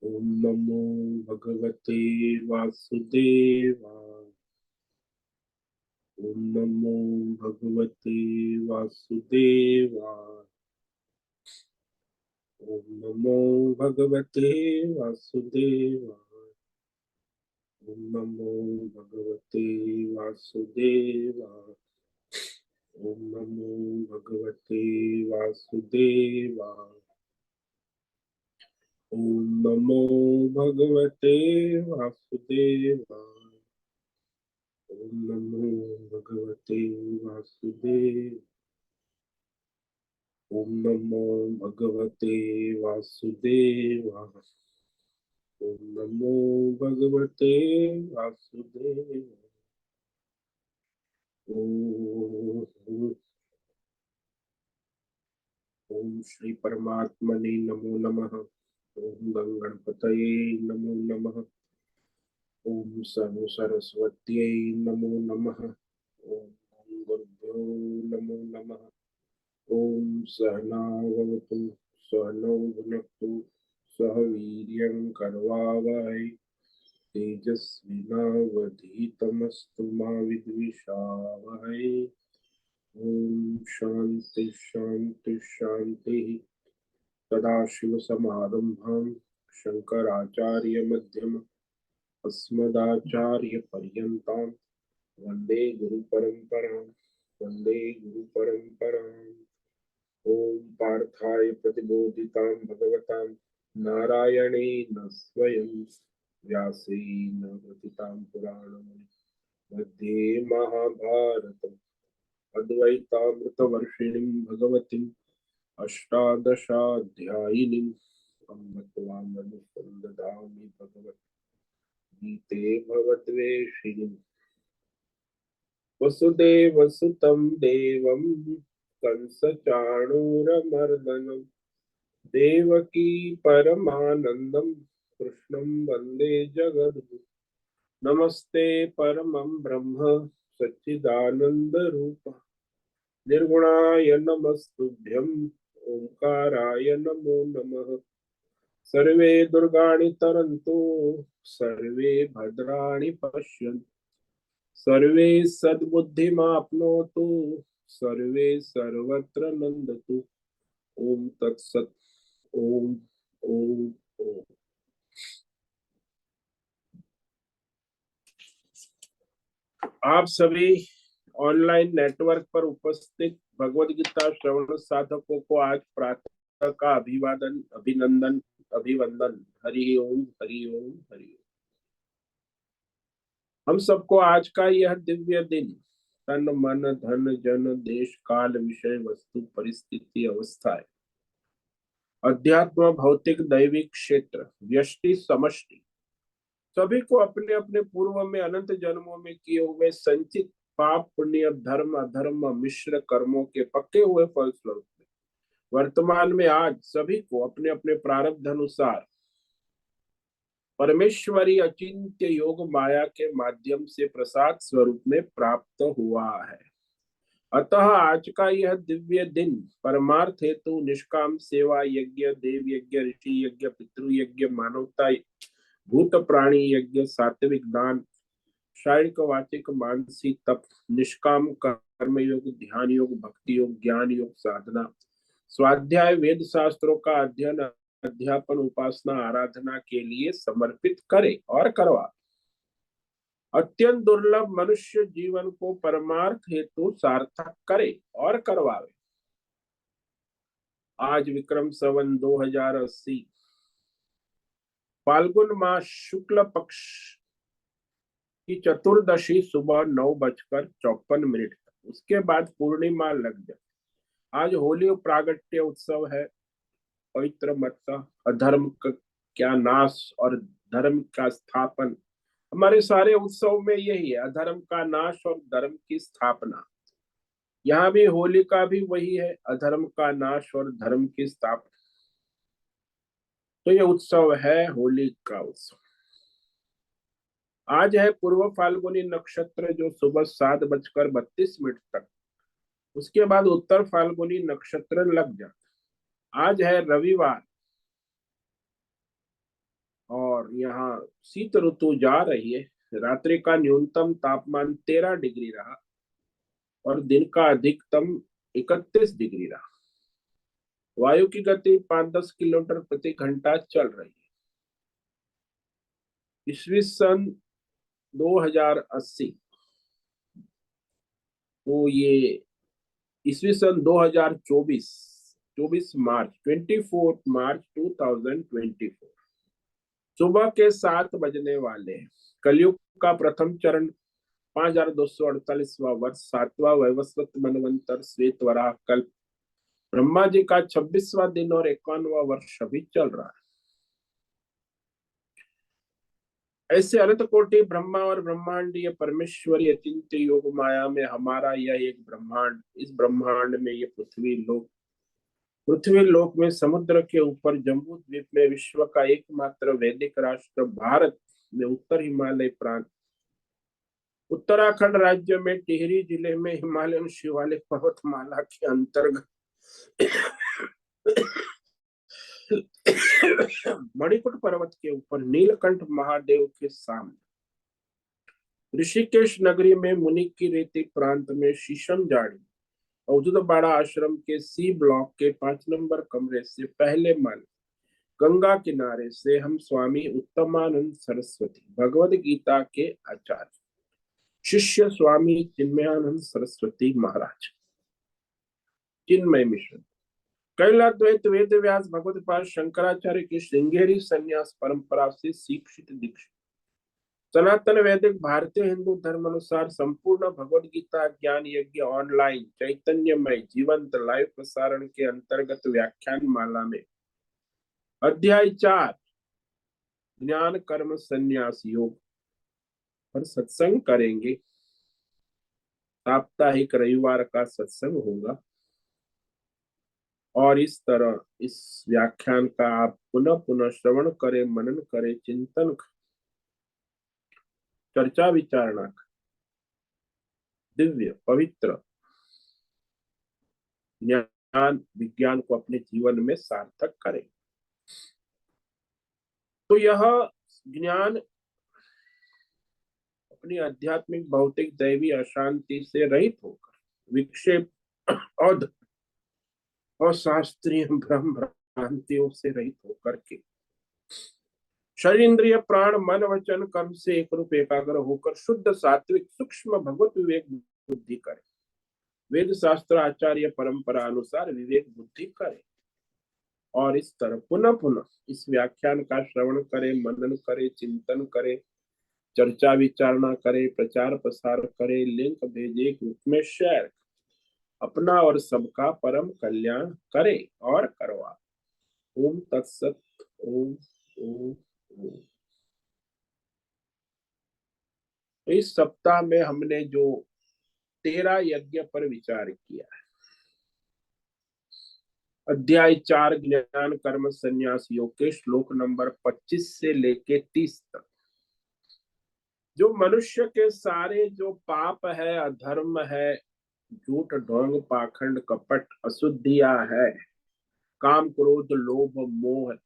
ओम नमो भगवते वासुदेवाय। ओम नमो भगवते वासुदेवाय। ओम नमो भगवते वासुदेवाय। ओम नमो भगवते वासुदेवाय। ओम नमो भगवते वासुदेवाय। ओम नमो भगवते वासुदेवाय। ओम नमो भगवते वासुदेव। ओम नमो भगवते वासुदेवाय। ओम नमो भगवते वासुदेव। ओम ओम श्री परमात्मने नमो नमः। ओम गंगणपतये नमो नमः। ओम सर्व सरस्वत्यै नमो नमः। ओम गुरुभ्यो नमो नमः। ओम सहनावतु सहनौ भुनक्तु सह वीर्यं करवावहै तेजस्विनावधीतमस्तु मा विद्विषावहै। ओम शांति शांति शांति। सदाशिवसमारम्भां शंकराचार्यमध्यमम् अस्मदाचार्यपर्यन्तां वन्दे गुरुपरम्परां। वन्दे गुरुपरम्पराम्। ओम पार्थाय प्रतिबोधितां भगवतां नारायणेन स्वयं व्यासेन ग्रथितां पुराणम् मध्ये महाभारतम् अद्वैतामृतवर्षिणीं भगवतीम् अष्टादशाध्यायिनीम् अम्ब त्वामनुसन्दधामि भगवद्गीते भवद्वेषिणीम्। वसुदेवसुतं देवं कंसचाणूरमर्दनं देवकी परमानन्दं कृष्णं वन्दे जगद्गुरुं। नमस्ते परमं ब्रह्म सच्चिदानन्दरूप निर्गुणाय नमस्तुभ्यं ओंकाराय नमो नमः। सर्वे दुर्गाणि तरन्तु सर्वे भद्राणि पश्यन्तु सर्वे सद्बुद्धिमाप्नोतु सर्वे सर्वत्र नन्दतु। ओम तत्सत। ओम ओम ओम। आप सभी ऑनलाइन नेटवर्क पर उपस्थित भगवद गीता श्रवण साधकों को आज प्रातः का अभिवादन अभिनंदन अभिवंदन। हरि ओम हरि ओम हरि ओम। हम सबको आज का यह दिव्य दिन तन मन धन जन देश काल विषय वस्तु परिस्थिति अवस्थाएं अध्यात्म भौतिक दैविक क्षेत्र व्यष्टि समष्टि सभी को अपने अपने पूर्व में अनंत जन्मों में किए हुए संचित पाप पुण्य धर्म अधर्म मिश्र कर्मों के पक्के हुए फल स्वरूप में वर्तमान में आज सभी को अपने अपने प्रारब्ध अनुसार परमेश्वरी अचिंत्य योग माया के माध्यम से प्रसाद स्वरूप में प्राप्त हुआ है। अतः आज का यह दिव्य दिन परमार्थ हेतु निष्काम सेवा यज्ञ देव यज्ञ ऋषि यज्ञ पितृ यज्ञ मानवता भूत प्राणी यज्ञ सात्विक दान शारीरिक वाचिक मानसिक तप निष्काम कर्म योग ध्यान योग भक्ति योग ज्ञान योग साधना स्वाध्याय वेद शास्त्रों का अध्ययन अध्यापन उपासना आराधना के लिए समर्पित करे और करवा अत्यंत दुर्लभ मनुष्य जीवन को परमार्थ हेतु सार्थक करे और करवावे। आज विक्रम संवत 2080 फाल्गुन मास शुक्ल पक्ष की चतुर्दशी सुबह 9:54 तक उसके बाद पूर्णिमा लग जाए। आज होली प्रागट्य उत्सव है। पवित्र मत का अधर्म का क्या नाश और धर्म का स्थापन। हमारे सारे उत्सव में यही है, अधर्म का नाश और धर्म की स्थापना। यहाँ भी होली का भी वही है, अधर्म का नाश और धर्म की स्थापना। तो ये उत्सव है होली का उत्सव। आज है पूर्व फाल्गुनी नक्षत्र जो सुबह 7:32 तक, उसके बाद उत्तर फाल्गुनी नक्षत्र लग जाता। आज है रविवार। और यहाँ शीत ऋतु जा रही है। रात्रि का न्यूनतम तापमान 13 डिग्री रहा और दिन का अधिकतम 31 डिग्री रहा। वायु की गति 5-10 किलोमीटर प्रति घंटा चल रही है। ईस्वी सन 2080, तो ये ईस्वी सन 2024, 24 मार्च 2024 सुबह के 7 बजने वाले हैं। कलयुग का प्रथम चरण 5248वां वर्ष, 7वां वैवस्वत मनवंतर श्वेत वराह कल्प, ब्रह्मा जी का 26वां दिन और 51वां वर्ष अभी चल रहा है। ऐसे अनंत कोटि ब्रह्मा और ब्रह्मांडीय परमेश्वरी अचिंत्य योग माया में हमारा यह एक ब्रह्मांड, इस ब्रह्मांड में ये पृथ्वी लोक में समुद्र के ऊपर जम्बू द्वीप में विश्व का एकमात्र वैदिक राष्ट्र भारत में उत्तर हिमालय प्रांत, उत्तराखंड राज्य में टिहरी जिले में हिमालयन शिवालिक पर्वतमाला के अंतर्गत मणिकूट पर्वत के ऊपर नीलकंठ महादेव के सामने ऋषिकेश नगरी में मुनि की रेती प्रांत में शीशम जाड़ी अवधूतबाड़ा आश्रम के सी ब्लॉक के 5 नंबर कमरे से पहले माले गंगा किनारे से हम स्वामी उत्तमानंद सरस्वती भगवद गीता के आचार्य शिष्य स्वामी चिन्मयानंद सरस्वती महाराज चिन्मय मिश्र कैलाद्वैत वेद व्यास भगवत पाद शंकराचार्य की श्रृंगेरी संन्यास परंपरा से शिक्षित दीक्षित सनातन वैदिक भारतीय हिंदू धर्म अनुसार संपूर्ण भगवद गीता ज्ञान यज्ञ ऑनलाइन चैतन्यमय जीवंत लाइव प्रसारण के अंतर्गत व्याख्यान माला में अध्याय 4 ज्ञान कर्म संन्यास योग पर सत्संग करेंगे। साप्ताहिक रविवार का सत्संग होगा और इस तरह इस व्याख्यान का आप पुनः पुनः श्रवण करें, मनन करें, चिंतन, चर्चा विचारणा, दिव्य पवित्र ज्ञान विज्ञान को अपने जीवन में सार्थक करें। तो यह ज्ञान अपनी आध्यात्मिक भौतिक दैवी अशांति से रहित होकर विक्षेप और शास्त्रीय भ्रम भ्रांतियों से रहित होकर के शरीर इंद्रिय प्राण मन वचन कर्म से एक रूप एकाग्र होकर शुद्ध सात्विक सूक्ष्म भगवत विवेक बुद्धि करे, वेद शास्त्र आचार्य परंपरा अनुसार विवेक बुद्धि करे और इस तरह पुनः पुनः इस व्याख्यान का श्रवण करे, मनन करे, चिंतन करे, चर्चा विचारणा करे, प्रचार प्रसार करे, लिंक भेजे, ग्रुप में शेयर, अपना और सबका परम कल्याण करे और करवा। ओम तत्सत। ओम ओम ओम। इस सप्ताह में हमने जो 13 यज्ञ पर विचार किया है, अध्याय 4 ज्ञान कर्म संन्यास योग के श्लोक नंबर 25 से लेके 30 तक जो मनुष्य के सारे जो पाप है, अधर्म है, झूठ ढोंग पाखंड कपट अशुद्धियां है, काम क्रोध लोभ मोह,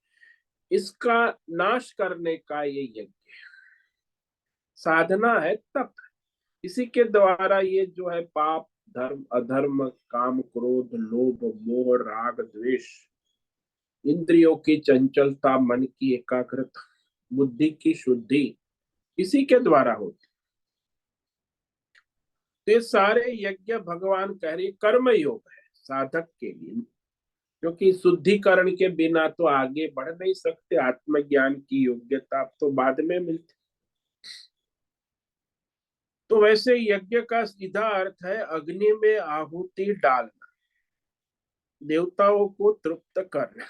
इसका नाश करने का ये यज्ञ साधना है, तप। इसी के द्वारा ये जो है पाप धर्म अधर्म काम क्रोध लोभ मोह राग द्वेष, इंद्रियों की चंचलता, मन की एकाग्रता, बुद्धि की शुद्धि इसी के द्वारा होती। तो ये सारे यज्ञ भगवान कह रही कर्म योग है साधक के लिए, क्योंकि शुद्धिकरण के बिना तो आगे बढ़ नहीं सकते। आत्मज्ञान की योग्यता तो बाद में मिलती। तो वैसे यज्ञ का सीधा अर्थ है अग्नि में आहुति डालना, देवताओं को तृप्त करना।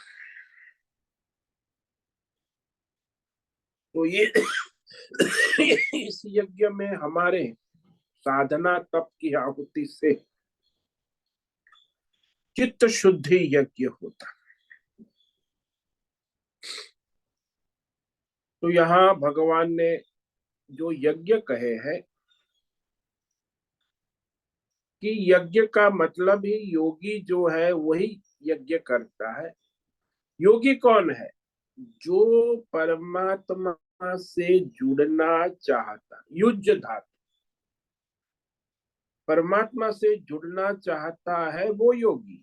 तो ये इस यज्ञ में हमारे साधना तप की आहुति से चित्त शुद्धि यज्ञ होता। तो यहाँ भगवान ने जो यज्ञ कहे हैं कि यज्ञ का मतलब ही योगी जो है वही यज्ञ करता है। योगी कौन है? जो परमात्मा से जुड़ना चाहता, युज्य धातु, परमात्मा से जुड़ना चाहता है वो योगी।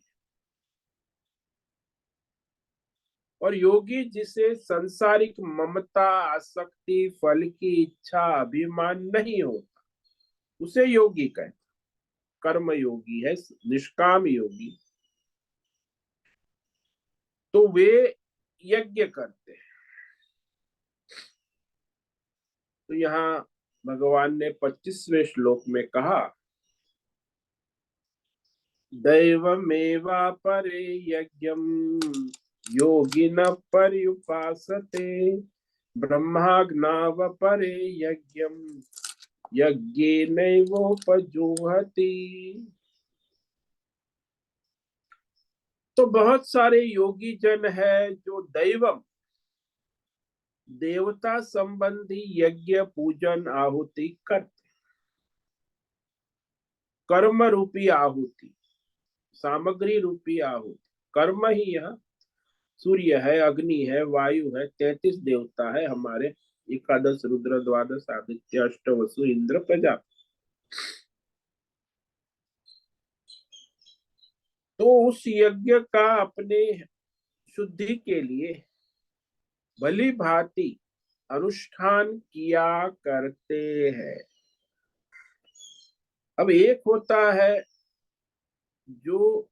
और योगी जिसे संसारिक ममता, आसक्ति, फल की इच्छा, अभिमान नहीं होता, उसे योगी कहते। कर्म योगी है, निष्काम योगी, तो वे यज्ञ करते हैं। तो यहाँ भगवान ने 25वें श्लोक में कहा, दैवमेवापरे यज्ञम योगिनः पर्युपासते, ब्रह्माज्ञावपरे यज्ञम यज्ञेनैवोपजुह्वति। तो बहुत सारे योगी जन है जो दैवम, देवता संबंधी यज्ञ, पूजन, आहुति करते। कर्म रूपी आहुति, सामग्री रूपी आहुति, कर्म ही यहाँ सूर्य है, अग्नि है, वायु है, 33 देवता है हमारे, एकादश रुद्र, द्वादश आदित्य, अष्ट वसु, इंद्र, प्रजापति। तो उस यज्ञ का अपने शुद्धि के लिए भली भांति अनुष्ठान किया करते हैं। अब एक होता है जो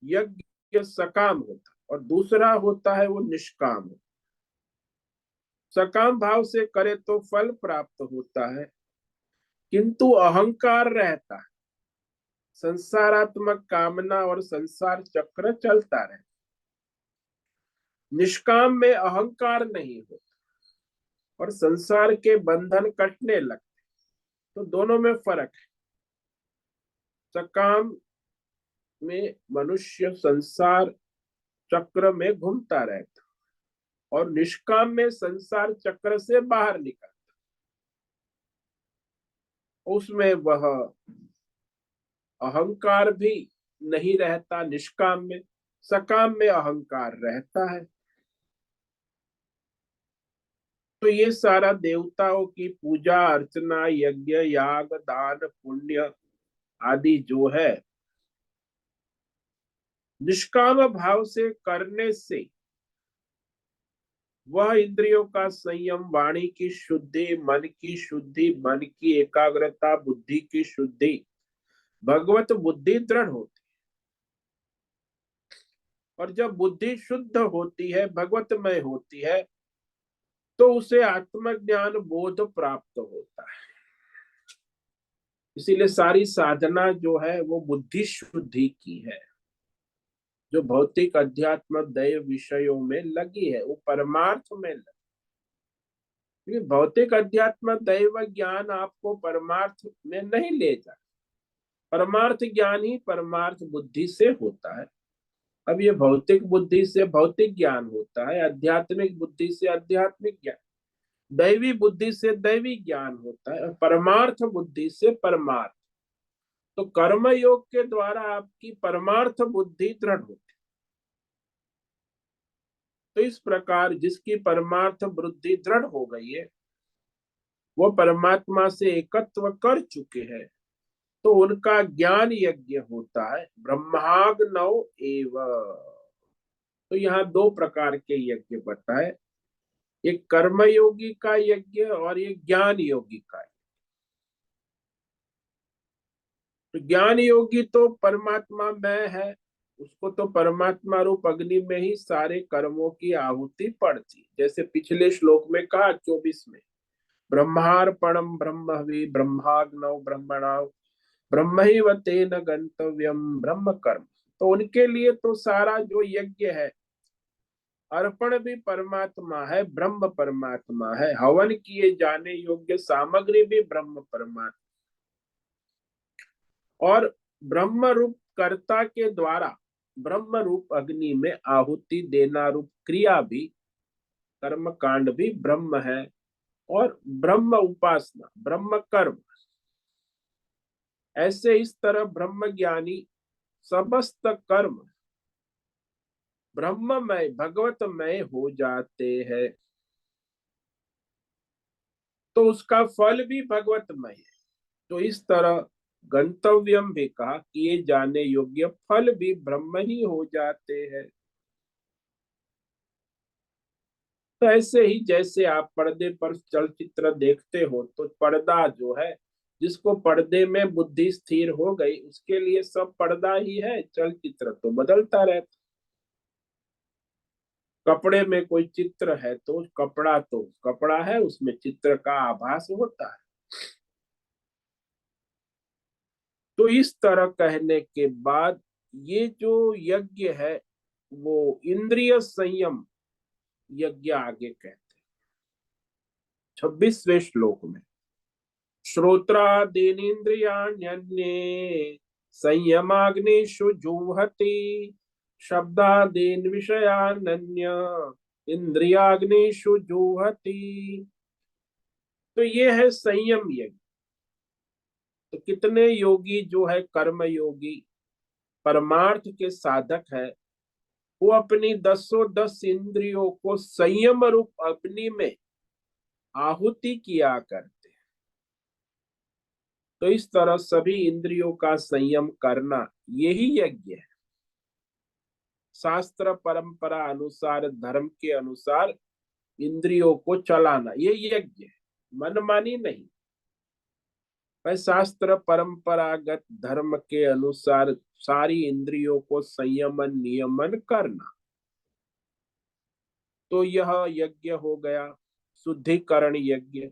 यज्ञ सकाम होता, और दूसरा होता है वो निष्काम। सकाम भाव से करे तो फल प्राप्त होता है, किंतु अहंकार रहता है, संसारात्मक कामना और संसार चक्र चलता रहता। निष्काम में अहंकार नहीं होता और संसार के बंधन कटने लगते। तो दोनों में फर्क है। सकाम में मनुष्य संसार चक्र में घूमता रहता, और निष्काम में संसार चक्र से बाहर निकलता। उसमें वह अहंकार भी नहीं रहता निष्काम में, सकाम में अहंकार रहता है। तो ये सारा देवताओं की पूजा अर्चना, यज्ञ, याग, दान, पुण्य आदि जो है, निष्काम भाव से करने से वह इंद्रियों का संयम, वाणी की शुद्धि, मन की शुद्धि, मन की एकाग्रता, बुद्धि की शुद्धि, भगवत बुद्धि दृढ़ होती। और जब बुद्धि शुद्ध होती है, भगवतमय होती है, तो उसे आत्मज्ञान बोध प्राप्त होता है। इसीलिए सारी साधना जो है वो बुद्धि शुद्धि की है। जो भौतिक अध्यात्म दैव विषयों में लगी है वो परमार्थ में लगी। क्योंकि भौतिक अध्यात्म दैव ज्ञान आपको परमार्थ में नहीं ले जाता। परमार्थ ज्ञान ही परमार्थ बुद्धि से होता है। अब ये भौतिक बुद्धि से भौतिक ज्ञान होता है, आध्यात्मिक बुद्धि से आध्यात्मिक ज्ञान, दैवी बुद्धि से दैवी ज्ञान होता है, और परमार्थ बुद्धि से परमार्थ। तो कर्म योग के द्वारा आपकी परमार्थ बुद्धि दृढ़ होती। तो इस प्रकार जिसकी परमार्थ बुद्धि दृढ़ हो गई है, वो परमात्मा से एकत्व कर चुके हैं, तो उनका ज्ञान यज्ञ होता है, ब्रह्माग्नौ एव। तो यहाँ दो प्रकार के यज्ञ बताए, एक कर्मयोगी का यज्ञ और एक ज्ञान योगी का। तो ज्ञान योगी तो परमात्मा में है, उसको तो परमात्मा रूप अग्नि में ही सारे कर्मों की आहुति पड़ती, जैसे पिछले श्लोक में कहा 24 में, ब्रह्मार्पणम ब्रह्मवि ब्रह्माग्नौ ब्रह्मणाव ब्रह्मैव तेन गंतव्यम ब्रह्म कर्म। तो उनके लिए तो सारा जो यज्ञ है, अर्पण भी परमात्मा है, ब्रह्म परमात्मा है, हवन किए जाने योग्य सामग्री भी ब्रह्म परमात्मा, और ब्रह्म रूप कर्ता के द्वारा ब्रह्म रूप अग्नि में आहुति देना रूप क्रिया भी, कर्म कांड भी ब्रह्म है, और ब्रह्म उपासना, ब्रह्म कर्म। ऐसे इस तरह ब्रह्म ज्ञानी समस्त कर्म ब्रह्ममय भगवतमय हो जाते हैं, तो उसका फल भी भगवतमय है। तो इस तरह गंतव्यम भी कहा, किए जाने योग्य फल भी ब्रह्म ही हो जाते हैं। तो ऐसे ही जैसे आप पर्दे पर चलचित्र देखते हो, तो पर्दा जो है, जिसको पर्दे में बुद्धि स्थिर हो गई, उसके लिए सब पर्दा ही है, चलचित्र तो बदलता रहता। कपड़े में कोई चित्र है तो कपड़ा है, उसमें चित्र का आभास होता है। तो इस तरह कहने के बाद ये जो यज्ञ है, वो इंद्रिय संयम यज्ञ आगे कहते हैं 26वें श्लोक में। श्रोत्रादीनिन्द्रियाण्यन्ये संयमाग्निषु जुह्वति, शब्दादीन विषयानन्य इंद्रियाग्निषु जुह्वति। तो ये है संयम यज्ञ। तो कितने योगी जो है कर्म योगी, परमार्थ के साधक है, वो अपनी 10 इंद्रियों को संयम रूप अग्नि में आहुति किया करते हैं। तो इस तरह सभी इंद्रियों का संयम करना यही यज्ञ है। शास्त्र परंपरा अनुसार, धर्म के अनुसार इंद्रियों को चलाना ये यज्ञ है, मनमानी नहीं। पर शास्त्र परंपरागत धर्म के अनुसार सारी इंद्रियों को संयमन नियमन करना, तो यह यज्ञ हो गया, शुद्धिकरण यज्ञ।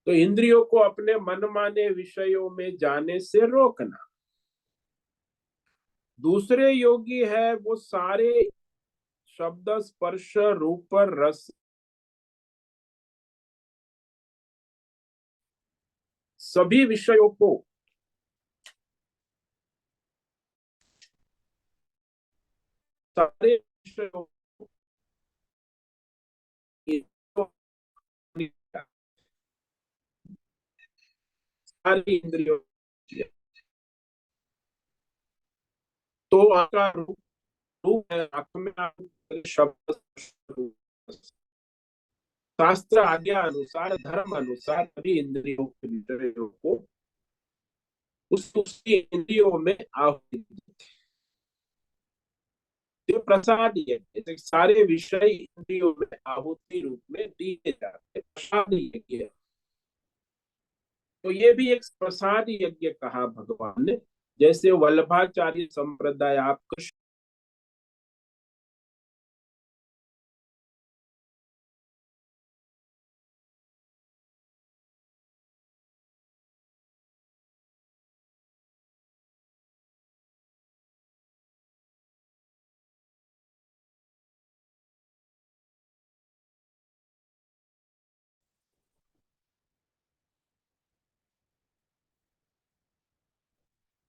तो इंद्रियों को अपने मनमाने विषयों में जाने से रोकना। दूसरे योगी है वो सारे शब्द स्पर्श रूप रस सभी विषयों को, सारे विषयों को, सारी इंद्रियों। तो आपका रूप, रूप है आंख में, आप शब्द शास्त्र आज्ञा अनुसार, धर्म अनुसार सभी इंद्रियों के विषयों को उस उसकी इंद्रियों में आहुति, जो प्रसाद यज्ञ, सारे विषय इंद्रियों में आहुति रूप में दिए जाते हैं, प्रसाद यज्ञ। तो ये भी एक प्रसाद यज्ञ कहा भगवान ने। जैसे वल्लभाचार्य संप्रदाय, आप कृष्ण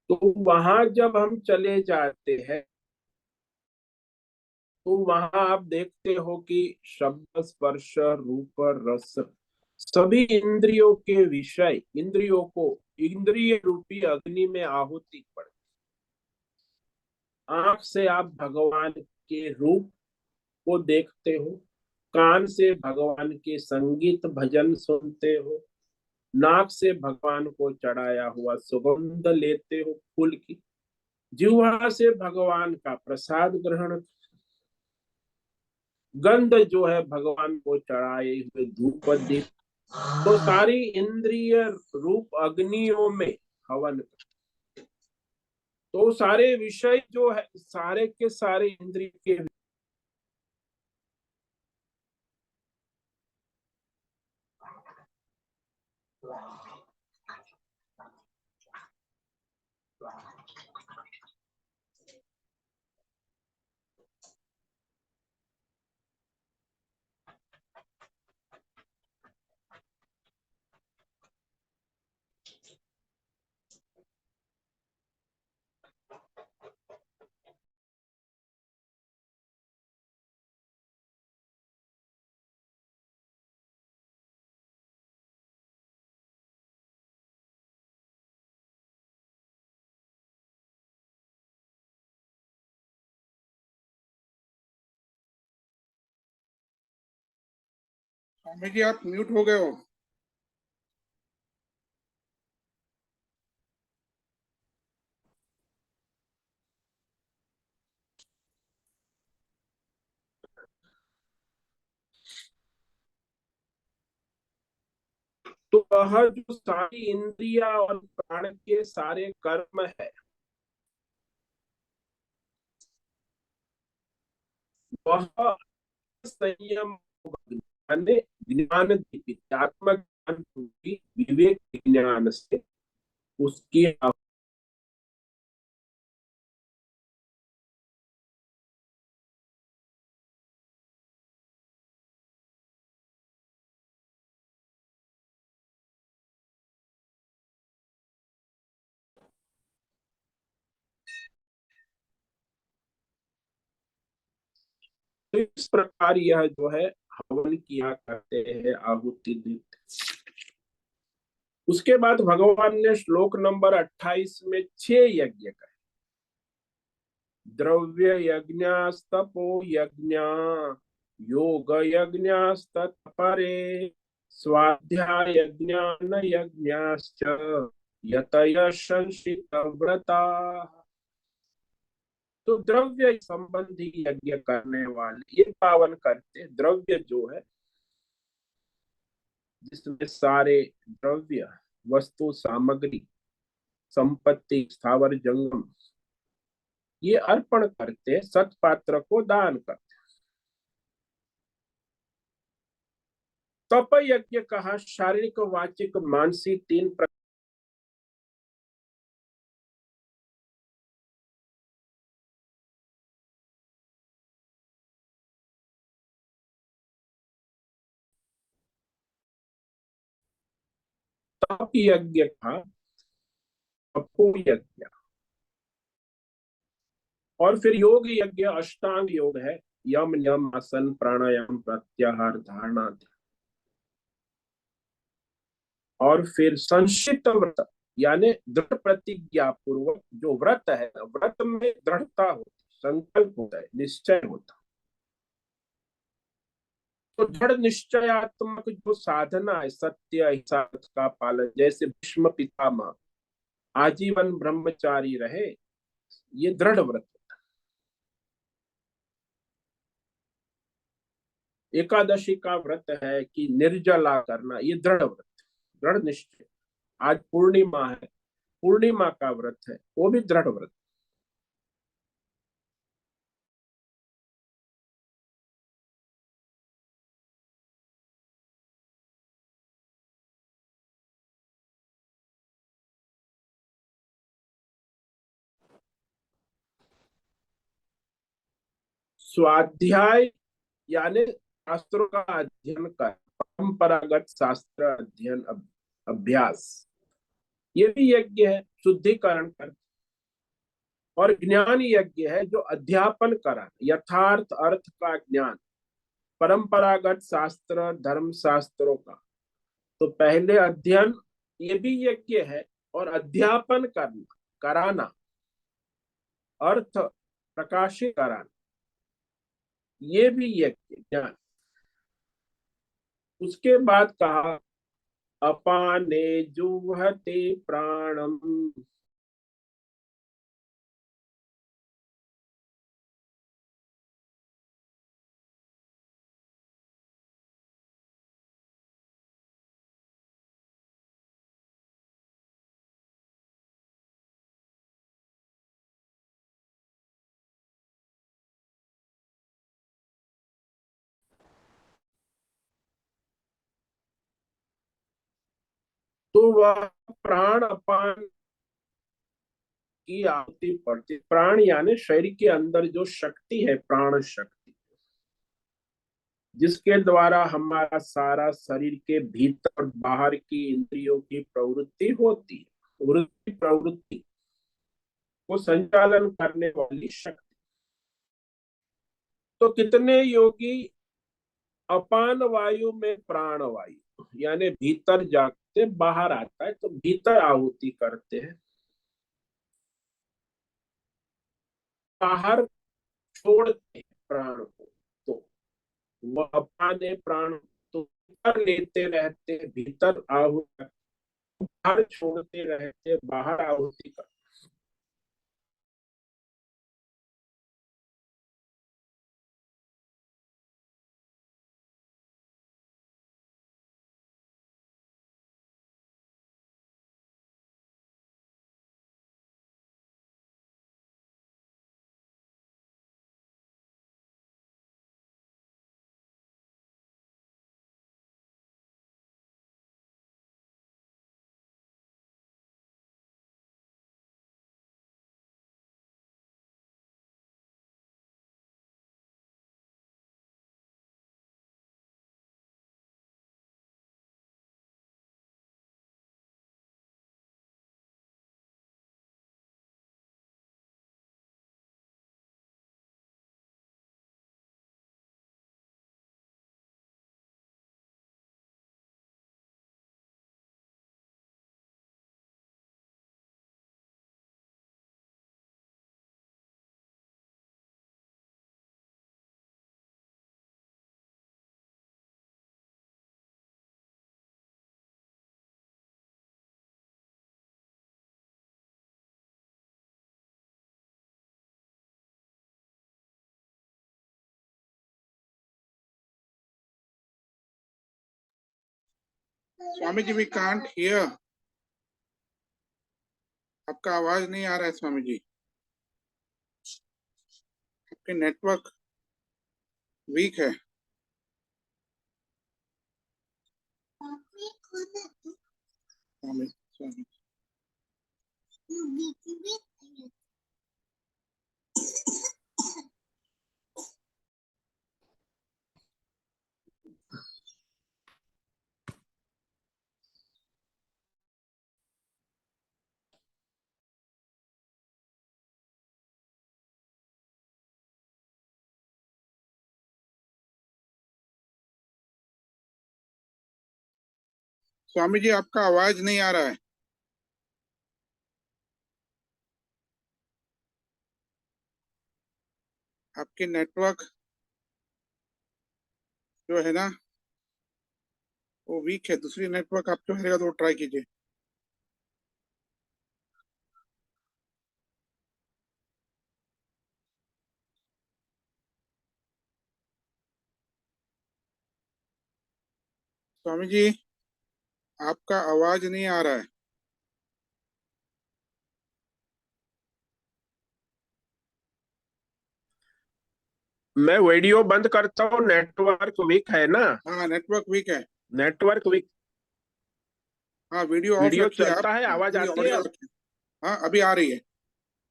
तो वहां जब हम चले जाते हैं, तो वहां आप देखते हो कि शब्द स्पर्श रूप रस सभी इंद्रियों के विषय, इंद्रियों को इंद्रिय रूपी अग्नि में आहुति पड़। आंख से आप भगवान के रूप को देखते हो, कान से भगवान के संगीत भजन सुनते हो, नाक से भगवान को चढ़ाया हुआ सुगंध लेते हो फूल की, जिह्वा से भगवान का प्रसाद ग्रहण, गंध जो है भगवान को चढ़ाए हुए धूप दीप। तो सारी इंद्रिय रूप अग्नियों में हवन। तो सारे विषय जो है, सारे के सारे इंद्रिय के स्वामी जी आप म्यूट हो गए हो। तो वह जो सारी इंद्रिया और प्राण के सारे कर्म है, वह संयम यानी ज्ञान दीपित्यात्मक ज्ञान रूपी विवेक ज्ञान से उसकी तो इस प्रकार यह जो है हवन किया करते हैं, आहुति देते। उसके बाद भगवान ने श्लोक नंबर 28 में 6 यज्ञ कहे। द्रव्य यज्ञस्तपो यज्ञ, योग यज्ञस्तत्परे, स्वाध्याय ज्ञान यज्ञश्च यतय संशित व्रता। तो द्रव्य संबंधी यज्ञ करने वाले ये पावन करते। द्रव्य जो है जिसमें सारे द्रव्य, वस्तु, सामग्री, संपत्ति, स्थावर जंगम ये अर्पण करते, सत्पात्र को दान करते। तप यज्ञ कहा शारीरिक, वाचिक, मानसिक 3 प्रकार। तप यज्ञ था तपो यज्ञ, और फिर योग यज्ञ अष्टांग योग है, यम नियम आसन प्राणायाम प्रत्याहार धारणा। और फिर संशित व्रत यानी दृढ़ प्रतिज्ञा पूर्वक जो व्रत है, व्रत में दृढ़ता होती, संकल्प होता है, निश्चय होता। तो दृढ़ निश्चयात्मक जो साधना है, सत्य अहिंसा का पालन, जैसे भीष्म पितामह आजीवन ब्रह्मचारी रहे, ये दृढ़ व्रत। एकादशी का व्रत है कि निर्जला करना, ये दृढ़ व्रत, दृढ़ निश्चय। आज पूर्णिमा है, पूर्णिमा का व्रत है, वो भी दृढ़ व्रत। स्वाध्याय यानी शास्त्रों का अध्ययन कर, परंपरागत शास्त्र अध्ययन अभ्यास, ये भी यज्ञ है, शुद्धिकरण कर। और ज्ञान यज्ञ है जो अध्यापन करा, यथार्थ अर्थ का ज्ञान, परंपरागत शास्त्र धर्म शास्त्रों का। तो पहले अध्ययन ये भी यज्ञ है, और अध्यापन करना, कराना, अर्थ प्रकाशित कराना, ये भी यज्ञ ज्ञान। उसके बाद कहा अपाने जुह्वते प्राणम। तो वह प्राण अपान की आहुति पड़ती। प्राण यानी शरीर के अंदर जो शक्ति है, प्राण शक्ति, जिसके द्वारा हमारा सारा शरीर के भीतर बाहर की इंद्रियों की प्रवृत्ति होती है, वृत्ति प्रवृत्ति को संचालन करने वाली शक्ति। तो कितने योगी अपान वायु में प्राण वायु यानी भीतर जाते, बाहर आता है तो भीतर आहुति करते हैं, बाहर छोड़ते हैं प्राण को। तो वह अपाने प्राण तो भीतर लेते रहते, भीतर आहुति, बाहर छोड़ते रहते, बाहर आहुति कर। Swami ji, we can't hear. आपका आवाज नहीं आ रहा है स्वामी जी। आपके नेटवर्क वीक है। स्वामी स्वामी स्वामी जी, आपका आवाज नहीं आ रहा है। आपके नेटवर्क जो है ना, वो वीक है। दूसरी नेटवर्क आपको मिलेगा तो ट्राई कीजिए। स्वामी जी, आपका आवाज नहीं आ रहा है। मैं वीडियो बंद करता हूँ, नेटवर्क वीक है ना। हाँ, नेटवर्क वीक है। Network week. हाँ, वीडियो ऑफ वीडियो रखिए आप। चलता है, आवाज खाली आती है ऑडियो अब। रखिए। हाँ, अभी आ रही है।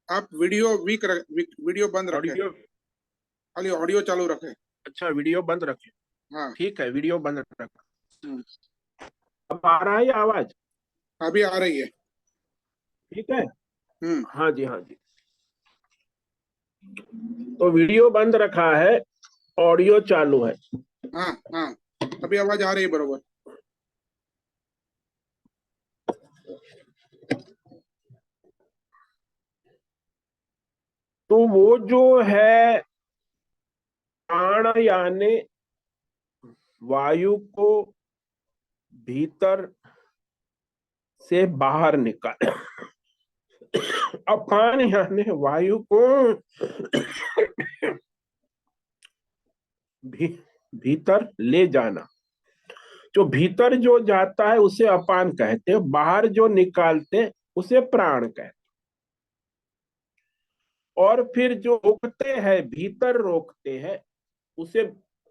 आप वीडियो वीडियो बंद रखें। ऑडियो। खाली ऑडियो चालू रखें। अच्छा, वीडियो बंद रखे। हाँ। ठीक है, वीडियो बंद रखा। हम्म, अब आ रहा है ये आवाज? अभी आ रही है। ठीक है। हम्म। हाँ जी, हाँ जी। तो वीडियो बंद रखा है, ऑडियो चालू है। हाँ हाँ, अभी आवाज आ रही है बरोबर। तो वो जो है प्राण, यानी वायु को भीतर से बाहर निकाल, अपान यानी वायु को भी, भीतर ले जाना। जो भीतर जो जाता है उसे अपान कहते हैं, बाहर जो निकालते उसे प्राण कहते हैं। और फिर जो रोकते हैं, भीतर रोकते हैं, उसे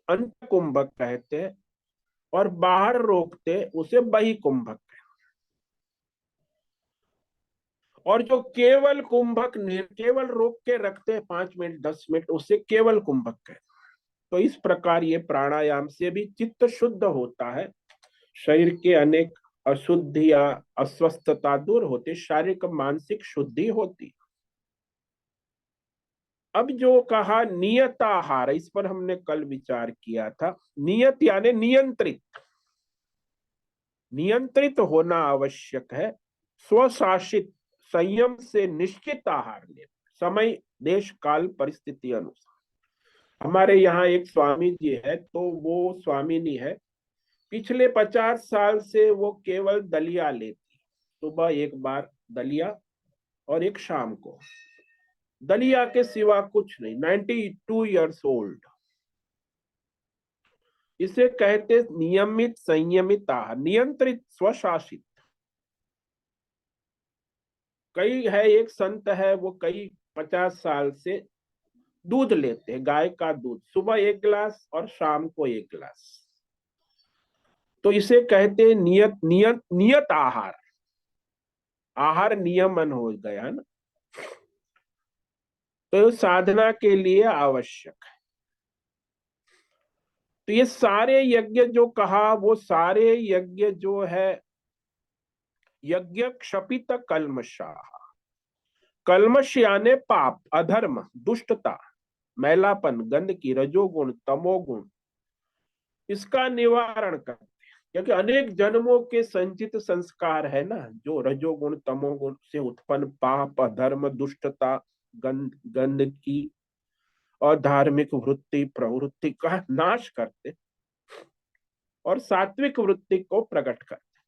अंत कुंभक कहते हैं। और बाहर रोकते उसे बही कुंभक। और जो केवल कुंभक, केवल रोक के रखते हैं 5 मिनट 10 मिनट, उसे केवल कुंभक कहते हैं। तो इस प्रकार ये प्राणायाम से भी चित्त शुद्ध होता है, शरीर के अनेक अशुद्धि या अस्वस्थता दूर होती, शारीरिक मानसिक शुद्धि होती। अब जो कहा नियत आहार, इस पर हमने कल विचार किया था। नियत यानी नियंत्रित, नियंत्रित होना आवश्यक है। स्वशासित, संयम से निश्चित आहार लेना, समय देश काल परिस्थिति अनुसार। हमारे यहाँ एक स्वामी जी है, तो वो स्वामिनी है, पिछले 50 साल से वो केवल दलिया लेती, सुबह एक बार दलिया और एक शाम को, दलिया के सिवा कुछ नहीं। 92 years old। इसे कहते नियमित संयमित आहार, नियंत्रित स्वशासित। कई है, एक संत है वो कई 50 साल से दूध लेते हैं, गाय का दूध, सुबह एक गिलास और शाम को एक गिलास। तो इसे कहते हैं नियत नियत नियत आहार, आहार नियमन हो गया ना। तो साधना के लिए आवश्यक है। तो ये सारे यज्ञ जो कहा, वो सारे यज्ञ जो है यज्ञ क्षपित कल्मषाः। कल्मष यानी पाप, अधर्म, दुष्टता, मैलापन, गंदगी, रजोगुण, तमोगुण, इसका निवारण करते हैं। क्योंकि अनेक जन्मों के संचित संस्कार है ना, जो रजोगुण तमोगुण से उत्पन्न पाप, अधर्म, दुष्टता, गंदगी और धार्मिक वृत्ति प्रवृत्ति का नाश करते और सात्विक वृत्ति को प्रकट करते।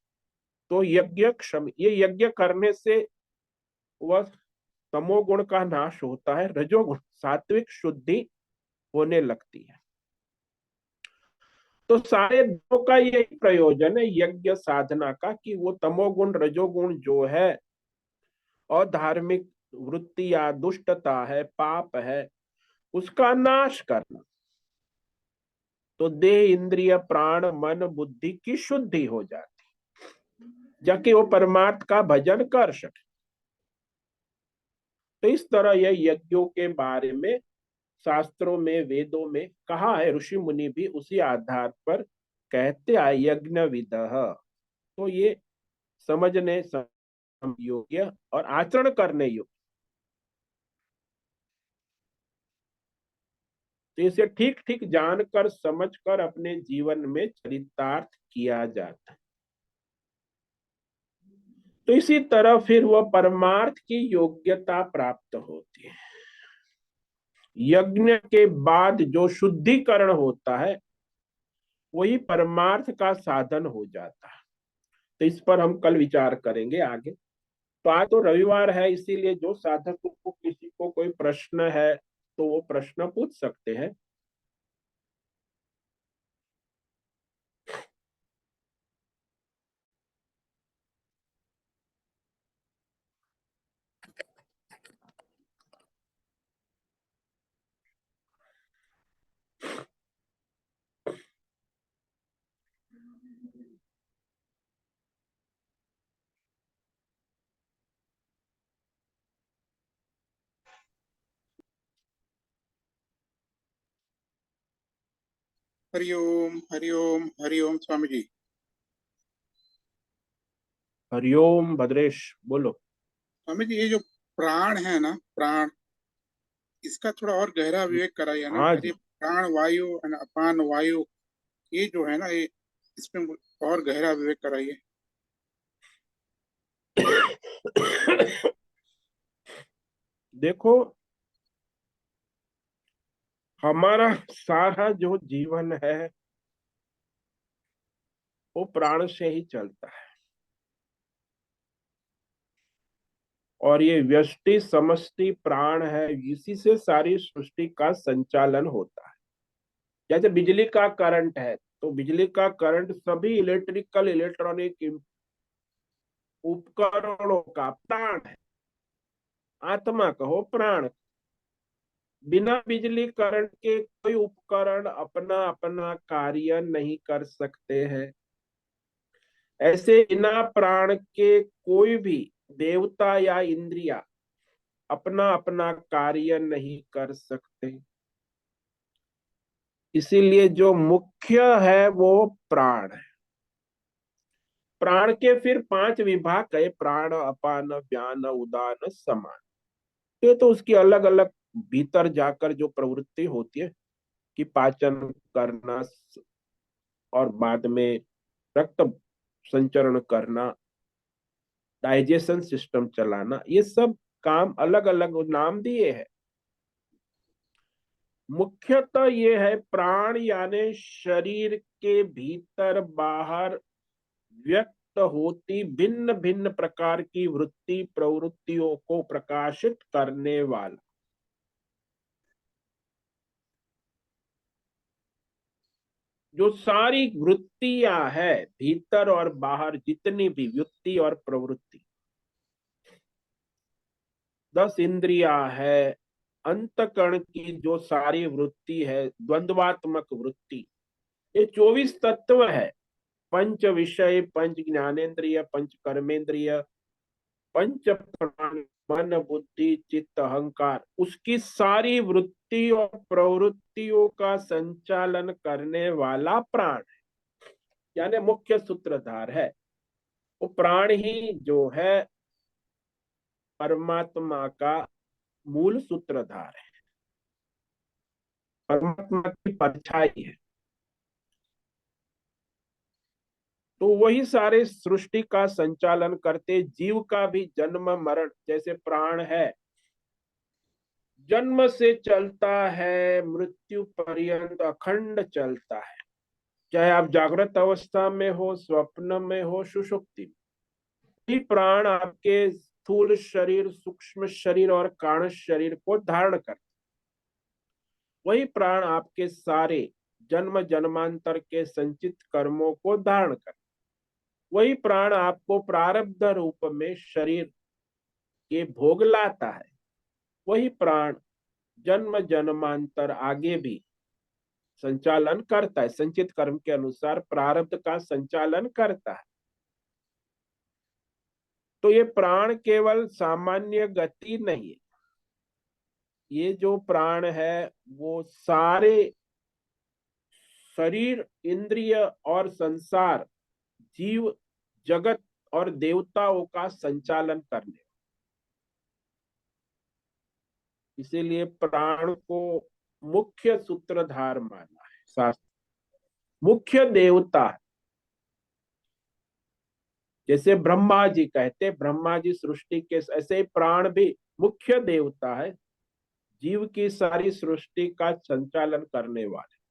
तो यज्ञ क्षम, ये यज्ञ करने से वह तमोगुण का नाश होता है, रजोगुण सात्विक शुद्धि होने लगती है। तो सारे दो का यही प्रयोजन है यज्ञ साधना का, कि वो तमोगुण रजोगुण जो है और धार्मिक वृत्ति या दुष्टता है, पाप है, उसका नाश करना। तो देह, इंद्रिय, प्राण, मन, बुद्धि की शुद्धि हो जाती, जाके वो परमात्मा का भजन कर सके। तो इस तरह यह यज्ञों के बारे में शास्त्रों में, वेदों में कहा है। ऋषि मुनि भी उसी आधार पर कहते हैं यज्ञ विदः। तो ये समझने योग्य और आचरण करने योग्य। तो इसे ठीक ठीक जानकर समझकर अपने जीवन में चरितार्थ किया जाता है। तो इसी तरह फिर वह परमार्थ की योग्यता प्राप्त होती है। यज्ञ के बाद जो शुद्धिकरण होता है वही परमार्थ का साधन हो जाता है। तो इस पर हम कल विचार करेंगे आगे। तो आज तो रविवार है, इसीलिए जो साधक को किसी को कोई प्रश्न है तो वो प्रश्न पूछ सकते हैं। हरिओम हरिओम हरिओम स्वामी जी। हरिओम भद्रेश, बोलो। स्वामी जी, ये जो प्राण है ना, प्राण, इसका थोड़ा और गहरा विवेक कराइए ना। हाँ अरे जी। प्राण वायु and अपान वायु, ये जो है ना, ये इसमें और गहरा विवेक कराइए। देखो, हमारा सारा जो जीवन है वो प्राण से ही चलता है। और ये व्यष्टि समष्टि प्राण है, इसी से सारी सृष्टि का संचालन होता है। जैसे बिजली का करंट है, तो बिजली का करंट सभी इलेक्ट्रिकल इलेक्ट्रॉनिक उपकरणों का प्राण है। आत्मा कहो, प्राण। बिना बिजली करंट के कोई उपकरण अपना अपना कार्य नहीं कर सकते हैं। ऐसे बिना प्राण के कोई भी देवता या इंद्रिया अपना अपना कार्य नहीं कर सकते। इसीलिए जो मुख्य है वो प्राण है। प्राण के फिर 5 विभाग है, प्राण, अपान, व्यान, उदान, समान। ये तो उसकी अलग अलग भीतर जाकर जो प्रवृत्ति होती है कि पाचन करना और बाद में रक्त संचरण करना, डाइजेशन सिस्टम चलाना, ये सब काम अलग अलग नाम दिए हैं। मुख्यतः ये है प्राण यानी शरीर के भीतर बाहर व्यक्त होती भिन्न भिन्न प्रकार की वृत्ति प्रवृत्तियों को प्रकाशित करने वाला। जो सारी वृत्तियां है भीतर और बाहर, जितनी भी वृत्ति और प्रवृत्ति, 10 इंद्रियां है, अंतकरण की जो सारी वृत्ति है, द्वंद्वात्मक वृत्ति, ये 24 तत्व है। पंच विषय, पंच ज्ञानेन्द्रिय, पंच कर्मेंद्रिय, पंच प्राण, मन बुद्धि चित्त अहंकार, उसकी सारी वृत्ति और प्रवृत्तियों का संचालन करने वाला प्राण है, यानी मुख्य सूत्रधार है। वो प्राण ही जो है परमात्मा का मूल सूत्रधार है, परमात्मा की परछाई है। तो वही सारे सृष्टि का संचालन करते। जीव का भी जन्म मरण जैसे प्राण है, जन्म से चलता है, मृत्यु पर्यंत अखंड चलता है। चाहे आप जागृत अवस्था में हो, स्वप्न में हो, सुषुप्ति में, ही प्राण आपके स्थूल शरीर, सूक्ष्म शरीर और कारण शरीर को धारण करते। वही प्राण आपके सारे जन्म जन्मांतर के संचित कर्मों को धारण करते। वही प्राण आपको प्रारब्ध रूप में शरीर के भोग लाता है। वही प्राण जन्म जन्मांतर आगे भी संचालन करता है, संचित कर्म के अनुसार प्रारब्ध का संचालन करता है। तो ये प्राण केवल सामान्य गति नहीं है, ये जो प्राण है वो सारे शरीर, इंद्रिय और संसार, जीव जगत और देवताओं का संचालन करने, इसीलिए प्राण को मुख्य सूत्रधार माना है शास्त्र, मुख्य देवता है। जैसे ब्रह्मा जी कहते, ब्रह्मा जी सृष्टि के, ऐसे ही प्राण भी मुख्य देवता है, जीव की सारी सृष्टि का संचालन करने वाले।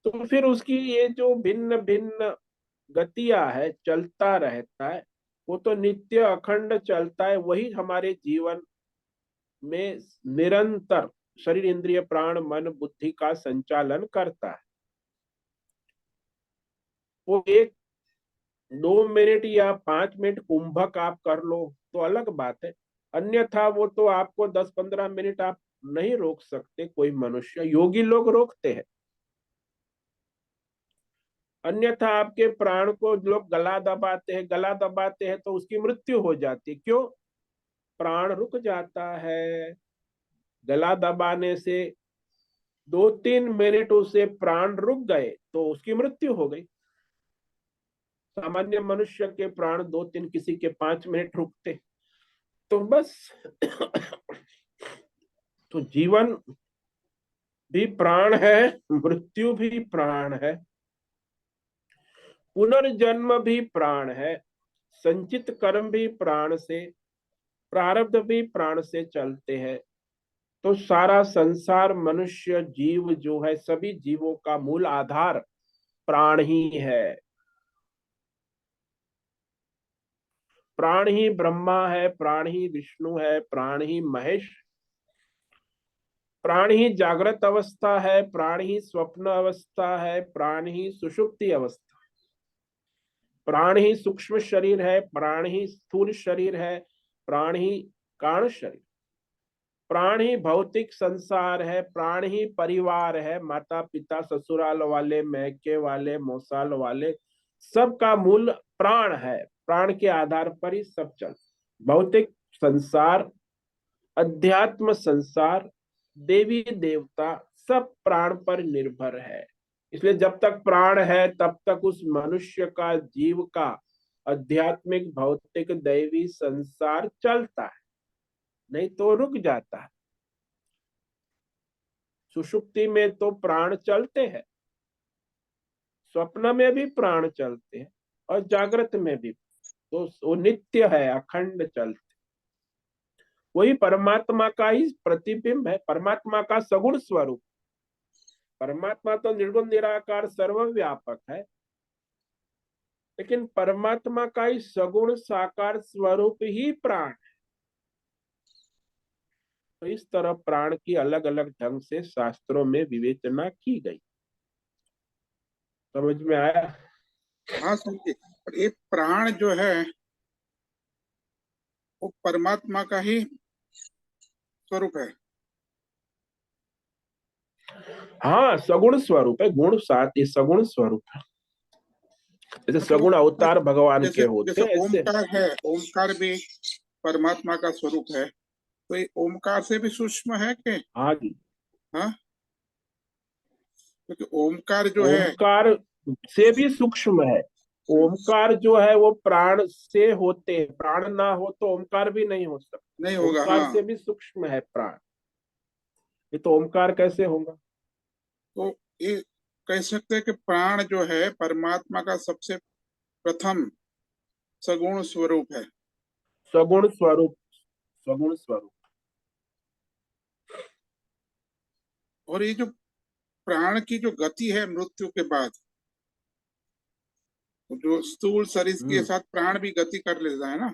तो फिर उसकी ये जो भिन्न भिन्न गतियां है, चलता रहता है, वो तो नित्य अखंड चलता है। वही हमारे जीवन में निरंतर शरीर इंद्रिय प्राण मन बुद्धि का संचालन करता है। वो 1-2 मिनट या 5 मिनट कुंभक आप कर लो तो अलग बात है, अन्यथा वो तो आपको 10-15 मिनट आप नहीं रोक सकते। कोई मनुष्य, योगी लोग रोकते हैं, अन्यथा आपके प्राण को लोग गला दबाते हैं, गला दबाते हैं तो उसकी मृत्यु हो जाती है। क्यों? प्राण रुक जाता है। गला दबाने से 2-3 मिनट उसे प्राण रुक गए तो उसकी मृत्यु हो गई। सामान्य मनुष्य के प्राण 2-3, किसी के 5 मिनट रुकते। तो बस तो जीवन भी प्राण है, मृत्यु भी प्राण है, पुनर्जन्म भी प्राण है, संचित कर्म भी प्राण से, प्रारब्ध भी प्राण से चलते हैं। तो सारा संसार, मनुष्य जीव जो है, सभी जीवों का मूल आधार प्राण ही है। प्राण ही ब्रह्मा है, प्राण ही विष्णु है, प्राण ही महेश, प्राण ही जागृत अवस्था है, प्राण ही स्वप्न अवस्था है, प्राण ही सुषुप्ति अवस्था, प्राण ही सूक्ष्म शरीर है, प्राण ही स्थूल शरीर है, प्राण ही कारण शरीर, प्राण ही भौतिक संसार है, प्राण ही परिवार है, माता पिता ससुराल वाले, मैके वाले, मौसाल वाले, सबका मूल प्राण है। प्राण के आधार पर ही सब चल, भौतिक संसार, अध्यात्म संसार, देवी देवता, सब प्राण पर निर्भर है। इसलिए जब तक प्राण है तब तक उस मनुष्य का, जीव का आध्यात्मिक भौतिक दैवी संसार चलता है, नहीं तो रुक जाता है। सुषुप्ति में तो प्राण चलते हैं, स्वप्न में भी प्राण चलते हैं और जागृत में भी, तो वो नित्य है, अखंड चलते। वही परमात्मा का ही प्रतिबिंब है, परमात्मा का सगुण स्वरूप। परमात्मा तो निर्गुण निराकार सर्वव्यापक है, लेकिन परमात्मा का ही सगुण साकार स्वरूप ही प्राण। तो इस तरह प्राण की अलग अलग ढंग से शास्त्रों में विवेचना की गई। समझ में आया? हाँ समझिए, पर ये प्राण जो है वो परमात्मा का ही स्वरूप है। हाँ, सगुण स्वरूप है, गुण साथ ही सगुण स्वरूप है। जैसे मतलब सगुण अवतार भगवान के जैसे होते जैसे हैं ऐसे। ओमकार है, ओमकार भी परमात्मा का स्वरूप है, तो ये ओमकार से भी सूक्ष्म है कि? हाँ जी। हाँ, क्योंकि ओमकार जो है। ओमकार से भी सूक्ष्म है। हम्म, ओमकार जो है वो प्राण से होते हैं, प्राण ना हो तो ओमकार भी नहीं हो नहीं सकता। होगा, ओमकार हाँ। से भी सूक्ष्म है प्राण, ये तो ओमकार कैसे होगा? तो ये कह सकते हैं कि प्राण जो है परमात्मा का सबसे प्रथम सगुण स्वरूप है। सगुण स्वरूप, सगुण स्वरूप। और ये जो प्राण की जो गति है मृत्यु के बाद, जो स्थूल शरीर के हम्म। साथ प्राण भी गति कर लेता है ना।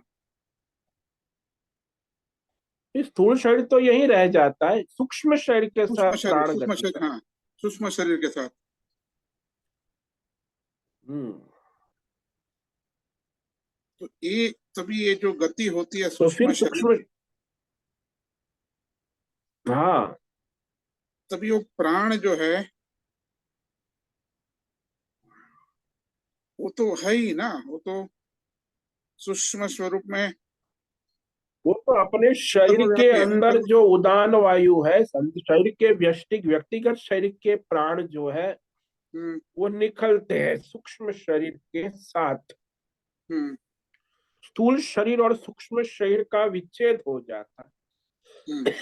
इस स्थूल शरीर तो यहीं रह जाता है, सूक्ष्म शरीर के साथ प्राण सूक्ष्म गति शरीर, कर। हाँ, सूक्ष्म शरीर के साथ। हम्म। तो ये तभी ये जो गति होती है तो सूक्ष्म फिर शरीर, सूक्ष्म, हाँ, तभी वो प्राण जो है वो तो है ही ना, वो तो सूक्ष्म स्वरूप में वो तो अपने शरीर के सर्वव्यापी है, अंदर जो उदान वायु है, शरीर के व्यक्तिगत शरीर के प्राण जो है हम्म, वो निकलते हैं सूक्ष्म शरीर के साथ। हम्म, स्थूल शरीर और सूक्ष्म शरीर का विच्छेद हो जाता हम्म, है।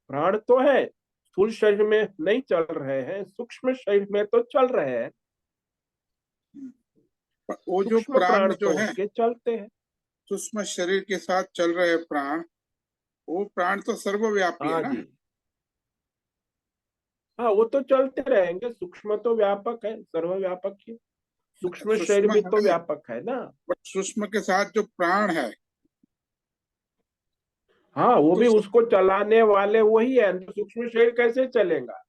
प्राण तो है, स्थूल शरीर में नहीं चल रहे हैं, सूक्ष्म शरीर में तो चल रहे हैं। हम्म। पर वो जो सूक्ष्म प्राण प्राण जो तो है उसके चलते हैं। सूक्ष्म शरीर के साथ चल रहे प्राण, वो प्राण तो सर्वव्यापी है हाँ ना। जी। हाँ, वो तो चलते रहेंगे, सूक्ष्म तो व्यापक है, सर्वव्यापक ही। सूक्ष्म शरीर सूक्ष्म भी तो है, व्यापक है ना। बट सूक्ष्म के साथ जो प्राण है हाँ, वो वो तो भी सब। उसको चलाने वाले वही है, तो सूक्ष्म शरीर कैसे चलेगा?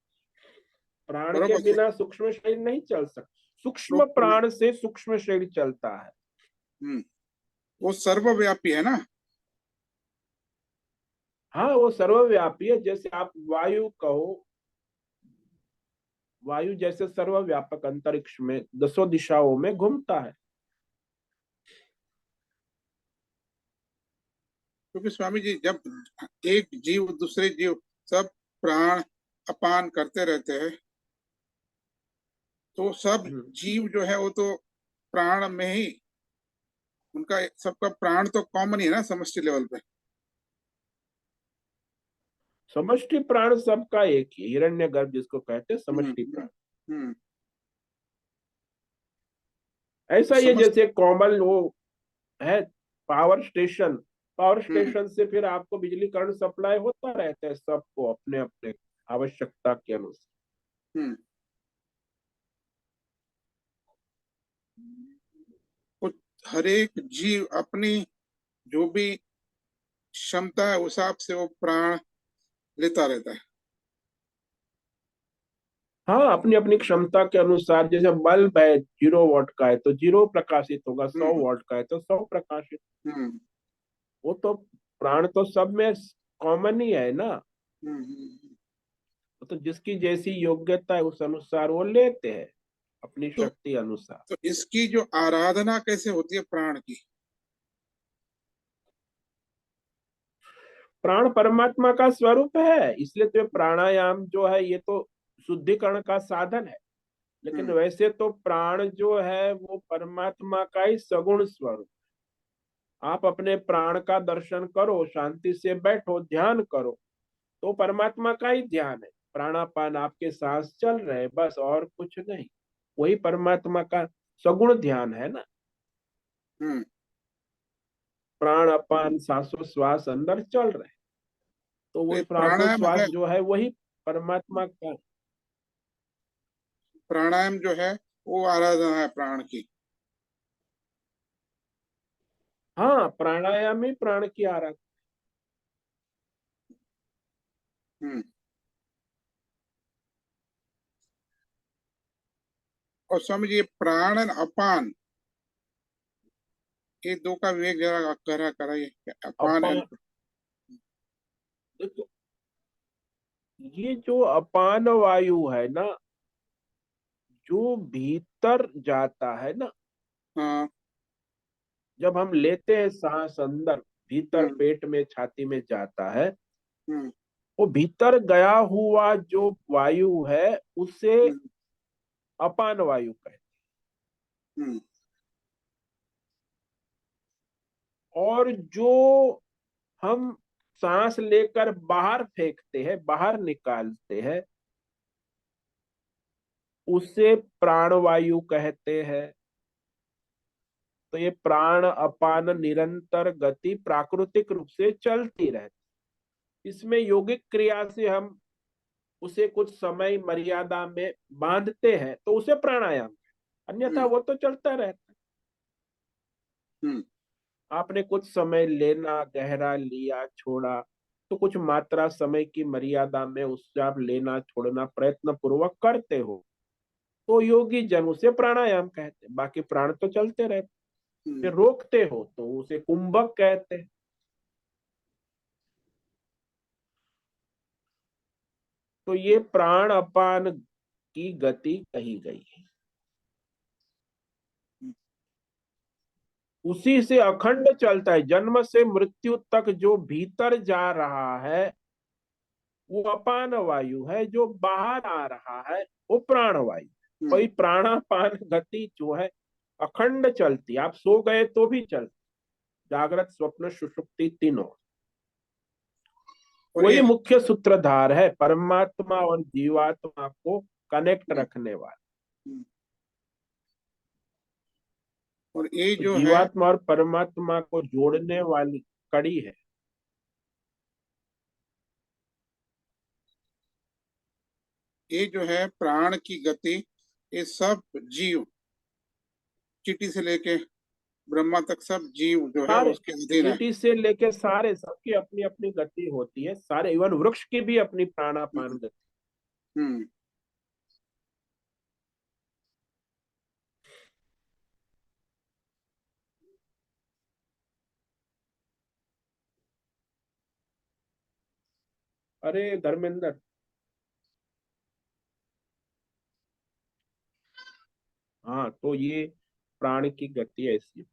प्राण के बरोबर से। बिना सूक्ष्म शरीर नहीं चल सकता, तो सूक्ष्म प्राण से सूक्ष्म शरीर चलता है। हम्म, वो सर्वव्यापी है ना। हाँ, वो सर्वव्यापी है, जैसे आप वायु कहो, वायु जैसे सर्वव्यापक अंतरिक्ष में दसों दिशाओं में घूमता है। क्योंकि स्वामी जी, जब एक जीव दूसरे जीव सब प्राण अपान करते रहते हैं, तो सब हम्म। जीव जो है वो तो प्राण में ही, उनका सबका प्राण तो कॉमन ही है ना समष्टि लेवल पे। समष्टि प्राण सबका एक ही, हिरण्यगर्भ जिसको कहते हैं हम्म, समष्टि प्राण। हम्म। तो ऐसा ये समझ। जैसे कॉमन वो है पावर स्टेशन, पावर हम्म, स्टेशन से फिर आपको बिजली करंट सप्लाई होता रहता है सबको अपने अपने आवश्यकता के अनुसार। हम्म। तो हर एक जीव अपनी जो भी क्षमता है उस हिसाब से वो प्राण लेता रहता है। हाँ, अपनी अपनी क्षमता के अनुसार, जैसे बल्ब है 0 वॉट का है तो 0 प्रकाशित होगा, हम्म, 100 वॉट का है तो 100 प्रकाशित। हम्म, वो तो प्राण तो सब में कॉमन ही है ना। हम्म, तो जिसकी जैसी योग्यता है उस अनुसार वो लेते हैं अपनी तो शक्ति अनुसार। तो इसकी जो आराधना कैसे होती है प्राण की? प्राण परमात्मा का स्वरूप है, इसलिए तो ये प्राणायाम जो है ये तो शुद्धिकरण का साधन है। लेकिन हम्म, वैसे तो प्राण जो है वो परमात्मा का ही सगुण स्वरूप। आप अपने प्राण का दर्शन करो, शांति से बैठो, ध्यान करो, तो परमात्मा का ही ध्यान है। प्राणापान आपके सांस चल रहे, बस और कुछ नहीं। वही परमात्मा का सगुण ध्यान है ना। हम्म। प्राण अपान श्वासोश्वास अंदर चल रहे हैं, तो वो ये प्राणायाम श्वासोश्वास है, जो है वही परमात्मा का। प्राणायाम जो है वो आराधना है प्राण की। हाँ, प्राणायाम ही प्राण की आराधना। हम्म। और समझिए प्राण और अपान, ये दो का विवेक जरा करा कराइए, अपान अपान, एंड। देखो ये जो अपान वायु है ना, जो भीतर जाता है ना, हाँ। जब हम लेते हैं सांस अंदर, भीतर हम्म। पेट में छाती में जाता है, हम्म। वो भीतर गया हुआ जो वायु है उसे हम्म। अपान वायु कहते हम्म। हैं। और जो हम सांस लेकर बाहर फेंकते हैं, बाहर निकालते हैं, उसे प्राणवायु कहते हैं। तो ये प्राण अपान निरंतर गति प्राकृतिक रूप से चलती रहती। इसमें योगिक क्रिया से हम उसे कुछ समय मर्यादा में बांधते हैं तो उसे प्राणायाम है। अन्यथा हम्म। वो तो चलता रहता है। हम्म। आपने कुछ समय लेना, गहरा लिया, छोड़ा, तो कुछ मात्रा समय की मर्यादा में उससे आप लेना छोड़ना प्रयत्न पूर्वक करते हो, तो योगी जन उसे प्राणायाम कहते हैं। बाकी प्राण तो चलते रहते। हम्म। फिर रोकते हो तो उसे कुंभक कहते हैं। तो ये प्राण अपान की गति कही गई है। उसी से अखंड चलता है, जन्म से मृत्यु तक जो भीतर जा रहा है वो अपान वायु है, जो बाहर आ रहा है वो प्राण वायु। कोई हम्म। प्राणापान गति जो है अखंड चलती, आप सो गए तो भी चलती, जागृत स्वप्न सुषुप्ति तीनों। और ये वही मुख्य सूत्रधार है, परमात्मा और जीवात्मा को कनेक्ट हम्म। रखने वाला। हम्म। और ये तो जो है, जीवात्मा और परमात्मा को जोड़ने वाली कड़ी है। ये जो है प्राण की गति, ये सब जीव, चींटी से लेके ब्रह्मा तक सब जीव जो है सारे, उसके अधीन है। चींटी से लेके सारे, सबकी अपनी अपनी गति होती है, सारे इवन वृक्ष की भी अपनी प्राणापान हम्म। गति। हम्म। अरे धर्मेंद्र, हाँ तो ये प्राण की गति ऐसी है।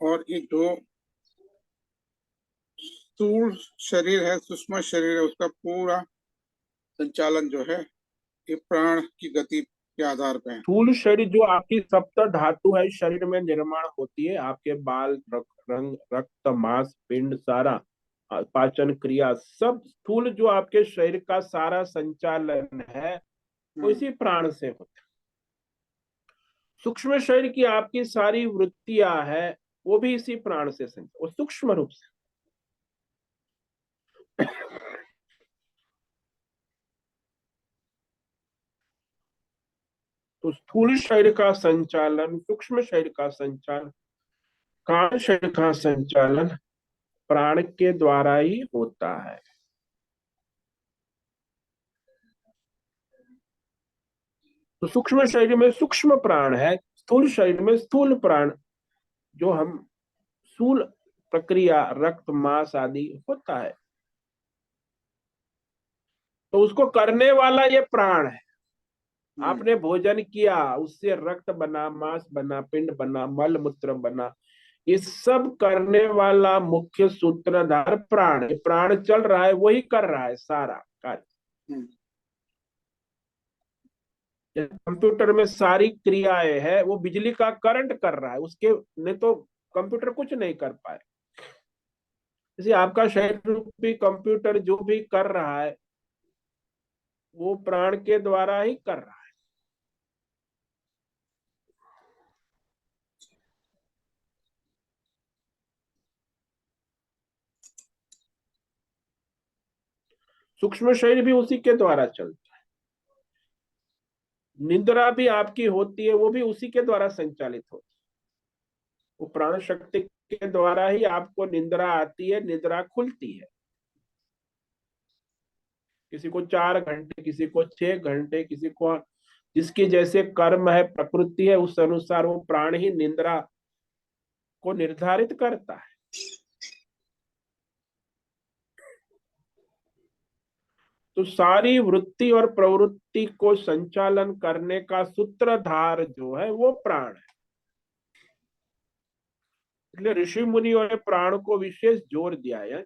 और ये जो स्थूल शरीर है, सूक्ष्म शरीर है, उसका पूरा संचालन जो है ये प्राण की गति के आधार पे है। स्थूल शरीर जो आपकी सप्त धातु है शरीर में निर्माण होती है, आपके बाल, रंग, रक्त, मांस, पिंड, सारा पाचन क्रिया, सब स्थूल जो आपके शरीर का सारा संचालन है वो हम्म। इसी प्राण से होता है। सूक्ष्म शरीर की आपकी सारी वृत्तियां है वो भी इसी प्राण से संचालित, वो सूक्ष्म रूप से। तो स्थूल शरीर का संचालन, सूक्ष्म शरीर का संचालन, कारण शरीर का संचालन प्राण के द्वारा ही होता है। तो सूक्ष्म शरीर में सूक्ष्म प्राण है, स्थूल शरीर में स्थूल प्राण, जो हम स्थूल प्रक्रिया रक्त मांस आदि होता है, तो उसको करने वाला ये प्राण है। हम्म। आपने भोजन किया, उससे रक्त बना, मांस बना, पिंड बना, मल मूत्र बना, ये सब करने वाला मुख्य सूत्रधार प्राण है। प्राण चल रहा है, वही कर रहा है सारा कार्य। हम्म। कंप्यूटर में सारी क्रियाएं है, वो बिजली का करंट कर रहा है, उसके ने तो कंप्यूटर कुछ नहीं कर पाए। जैसे आपका शरीर रूपी कंप्यूटर जो भी कर रहा है, वो प्राण के द्वारा ही कर रहा है। सूक्ष्म शरीर भी उसी के द्वारा चलता है। निद्रा भी आपकी होती है, वो भी उसी के द्वारा संचालित होती है। वो प्राण शक्ति के द्वारा ही आपको निद्रा आती है, निद्रा खुलती है। किसी को 4 घंटे, किसी को 6 घंटे, किसी को जिसकी जैसे कर्म है, प्रकृति है, उस अनुसार वो प्राण ही निद्रा को निर्धारित करता है। तो सारी वृत्ति और प्रवृत्ति को संचालन करने का सूत्रधार जो है वो प्राण है। इसलिए ऋषि मुनियों ने प्राण को विशेष जोर दिया है।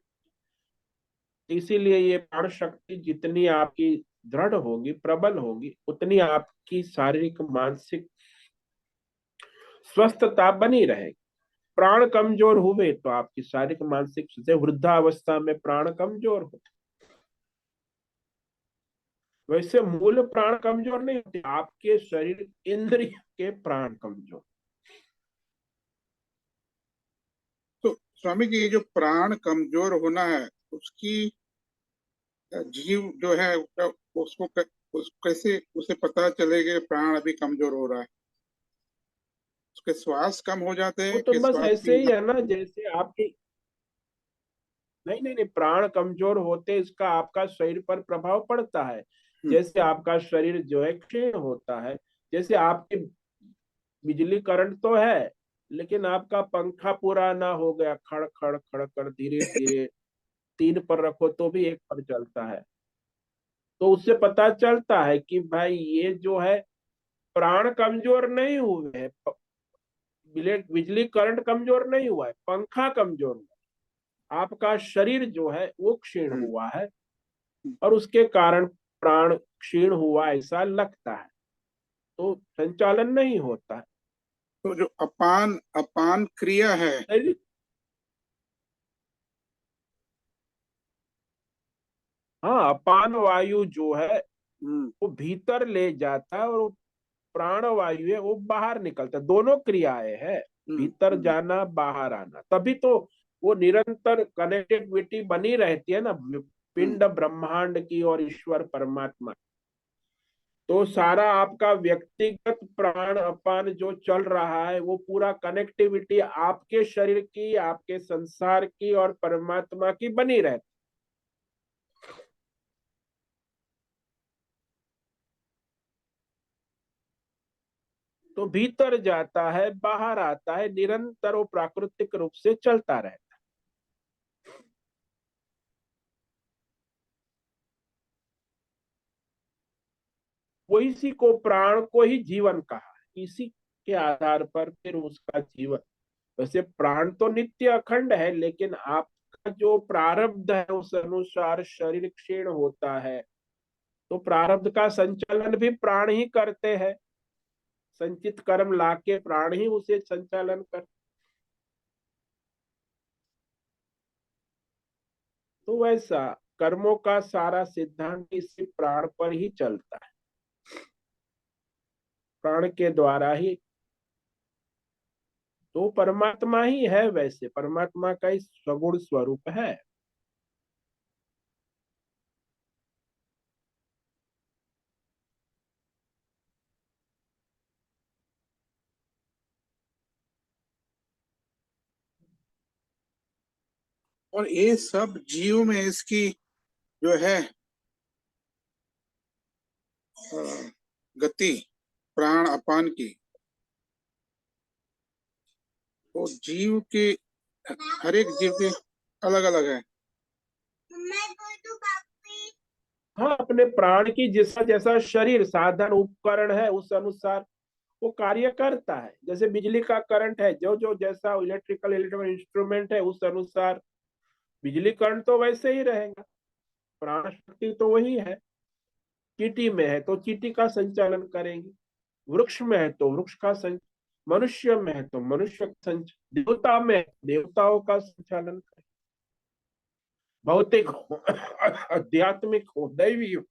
इसीलिए ये प्राण शक्ति जितनी आपकी दृढ़ होगी, प्रबल होगी, उतनी आपकी शारीरिक मानसिक स्वस्थता बनी रहेगी। प्राण कमजोर हुए तो आपकी शारीरिक मानसिक, जैसे वृद्धावस्था में प्राण कमजोर होते, वैसे मूल प्राण कमजोर नहीं होते, आपके शरीर इंद्रिय के प्राण कमजोर। तो स्वामी जी, ये जो प्राण कमजोर होना है, उसकी जीव जो है उसको कैसे उसे पता चलेगा प्राण अभी कमजोर हो रहा है? उसके श्वास कम हो जाते वो हैं तो कि बस श्वास ऐसे की? ही है ना, जैसे आपकी, नहीं नहीं नहीं, प्राण कमजोर होते इसका आपका शरीर पर प्रभाव पड़ता है। हम्म, जैसे आपका शरीर जो है क्षीण होता है, जैसे आपकी बिजली करंट तो है, लेकिन आपका पंखा पूरा ना हो गया, खड़ खड़ खड़ कर धीरे धीरे 3 पर रखो तो भी 1 पर चलता है, तो उससे पता चलता है कि भाई ये जो है प्राण कमजोर नहीं हुए हैं, बिजली करंट कमजोर नहीं हुआ है, पंखा कमजोर हुआ है, आपका शरीर जो है वो क्षीण हम्म। हुआ है, और उसके कारण प्राण क्षीण हुआ ऐसा लगता है, तो संचालन नहीं होता है। तो जो अपान अपान क्रिया है, शरीर, हाँ, अपान वायु जो है हम्म, वो भीतर ले जाता है, और वो प्राण वायु है वो बाहर निकलता है। दोनों क्रियाएं हैं, हम्म, भीतर जाना बाहर आना, तभी तो वो निरंतर कनेक्टिविटी बनी रहती है ना, हम्म। पिंड ब्रह्मांड की और ईश्वर परमात्मा। तो सारा आपका व्यक्तिगत प्राण अपान जो चल रहा है वो पूरा कनेक्टिविटी आपके शरीर की, आपके संसार की और परमात्मा की बनी रहती। तो भीतर जाता है, बाहर आता है, निरंतर वो प्राकृतिक रूप से चलता रहता है। वो इसी को, प्राण को ही जीवन कहा है। इसी के आधार पर फिर उसका जीवन, वैसे प्राण तो नित्य अखंड है, लेकिन आपका जो प्रारब्ध है उस अनुसार शरीर क्षीण होता है, तो प्रारब्ध का संचालन भी प्राण ही करते हैं। संचित कर्म लाके प्राण ही उसे संचालन कर, तो वैसा कर्मों का सारा सिद्धांत इसी प्राण पर ही चलता है, प्राण के द्वारा ही। तो परमात्मा ही है, वैसे परमात्मा का ही सगुण स्वरूप है। और ये सब जीव में इसकी जो है अ, गति, प्राण अपान की, वो जीव के, हर एक जीव के अलग अलग है। हाँ, अपने प्राण की जैसा जैसा शरीर साधन उपकरण है उस अनुसार वो कार्य करता है। जैसे बिजली का करंट है, जो जो जैसा इलेक्ट्रिकल इंस्ट्रूमेंट है उस अनुसार बिजली करंट तो वैसे ही रहेगा। प्राण शक्ति तो वही है। चींटी में है तो चींटी का संचालन करेंगी, वृक्ष में है तो वृक्ष का संचालन, मनुष्य में है तो मनुष्य का संचालन, देवता में है देवताओं का संचालन करें, भौतिक हो आध्यात्मिक हो दैवी हो,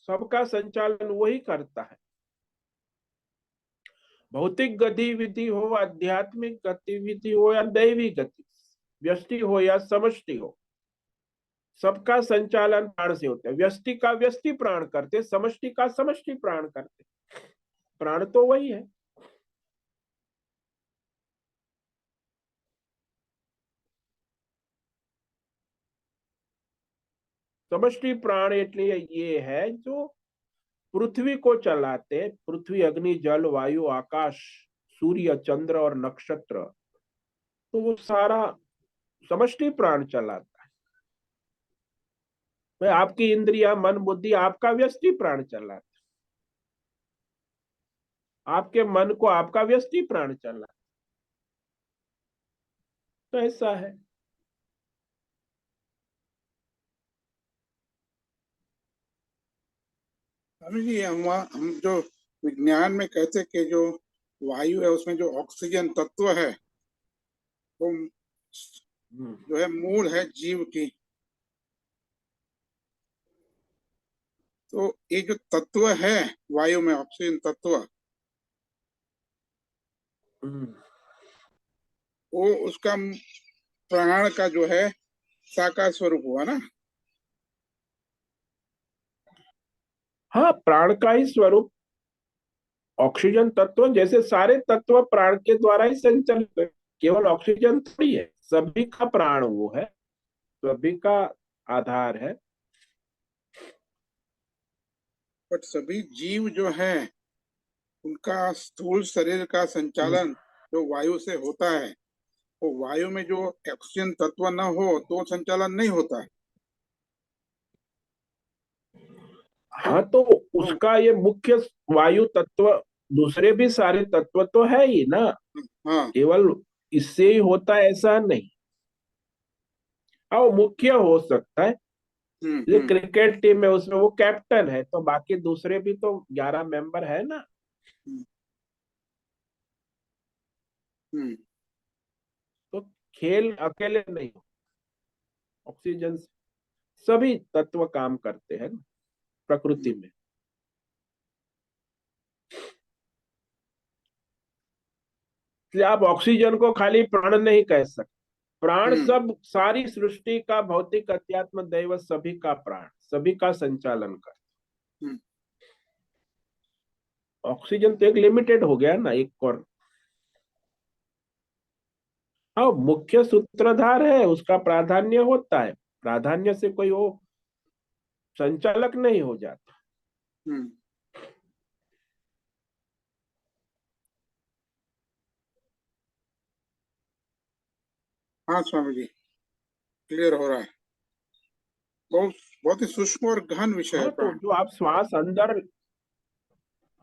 सबका संचालन वही करता है। भौतिक गतिविधि हो, आध्यात्मिक गतिविधि हो या दैवी गति, व्यष्टि हो या समष्टि हो, सबका संचालन प्राण से होता है। व्यष्टि का व्यष्टि प्राण करते, समष्टि का समष्टि प्राण करते। प्राण तो वही है। समष्टि प्राण એટલે ये है जो पृथ्वी को चलाते। पृथ्वी, अग्नि, जल, वायु, आकाश, सूर्य, चंद्र और नक्षत्र, तो वो सारा समष्टि प्राण चलाता है। भाई आपकी इंद्रिया, मन, बुद्धि, आपका व्यष्टि प्राण चलाता है। आपके मन को आपका व्यष्टि प्राण चलाता है। तो ऐसा है। स्वामी जी, हम जो विज्ञान में कहते हैं कि जो वायु है उसमें जो ऑक्सीजन तत्व है वो जो है मूल है जीव की। तो ये जो तत्व है वायु में, ऑक्सीजन तत्व, वो उसका प्राण का जो है साकार स्वरूप हुआ ना। हाँ, प्राण का ही स्वरूप ऑक्सीजन तत्व। जैसे सारे तत्व प्राण के द्वारा ही संचालित है, केवल ऑक्सीजन थोड़ी है, सभी का प्राण वो है, सभी का आधार है। बट सभी जीव जो है उनका स्थूल शरीर का संचालन जो वायु से होता है, वो वायु में जो ऑक्सीजन तत्व न हो तो संचालन नहीं होता है। हाँ, तो उसका ये मुख्य वायु तत्व, दूसरे भी सारे तत्व तो है ही ना, हाँ। केवल इससे ही होता है ऐसा नहीं। हाँ, वो मुख्य हो सकता है। ये हम्म। क्रिकेट टीम में उसमें वो कैप्टन है, तो बाकी दूसरे भी तो 11 मेंबर है ना। हम्म। हम्म। तो खेल अकेले नहीं हो, ऑक्सीजन से सभी तत्व काम करते हैं ना प्रकृति में। इसलिए आप ऑक्सीजन को खाली प्राण नहीं कह सकते। प्राण हम्म। सब, सारी सृष्टि का भौतिक, अध्यात्म, दैव, सभी का प्राण, सभी का संचालन कर। हम्म। ऑक्सीजन तो एक लिमिटेड हो गया ना, एक और। हाँ, मुख्य सूत्रधार है, उसका प्राधान्य होता है। प्राधान्य से कोई वो संचालक नहीं हो जाता। हम्म। हाँ स्वामी जी, क्लियर हो रहा है। बहुत बहुत ही सूक्ष्म और गहन विषय है हाँ, तो प्राण। जो आप श्वास अंदर,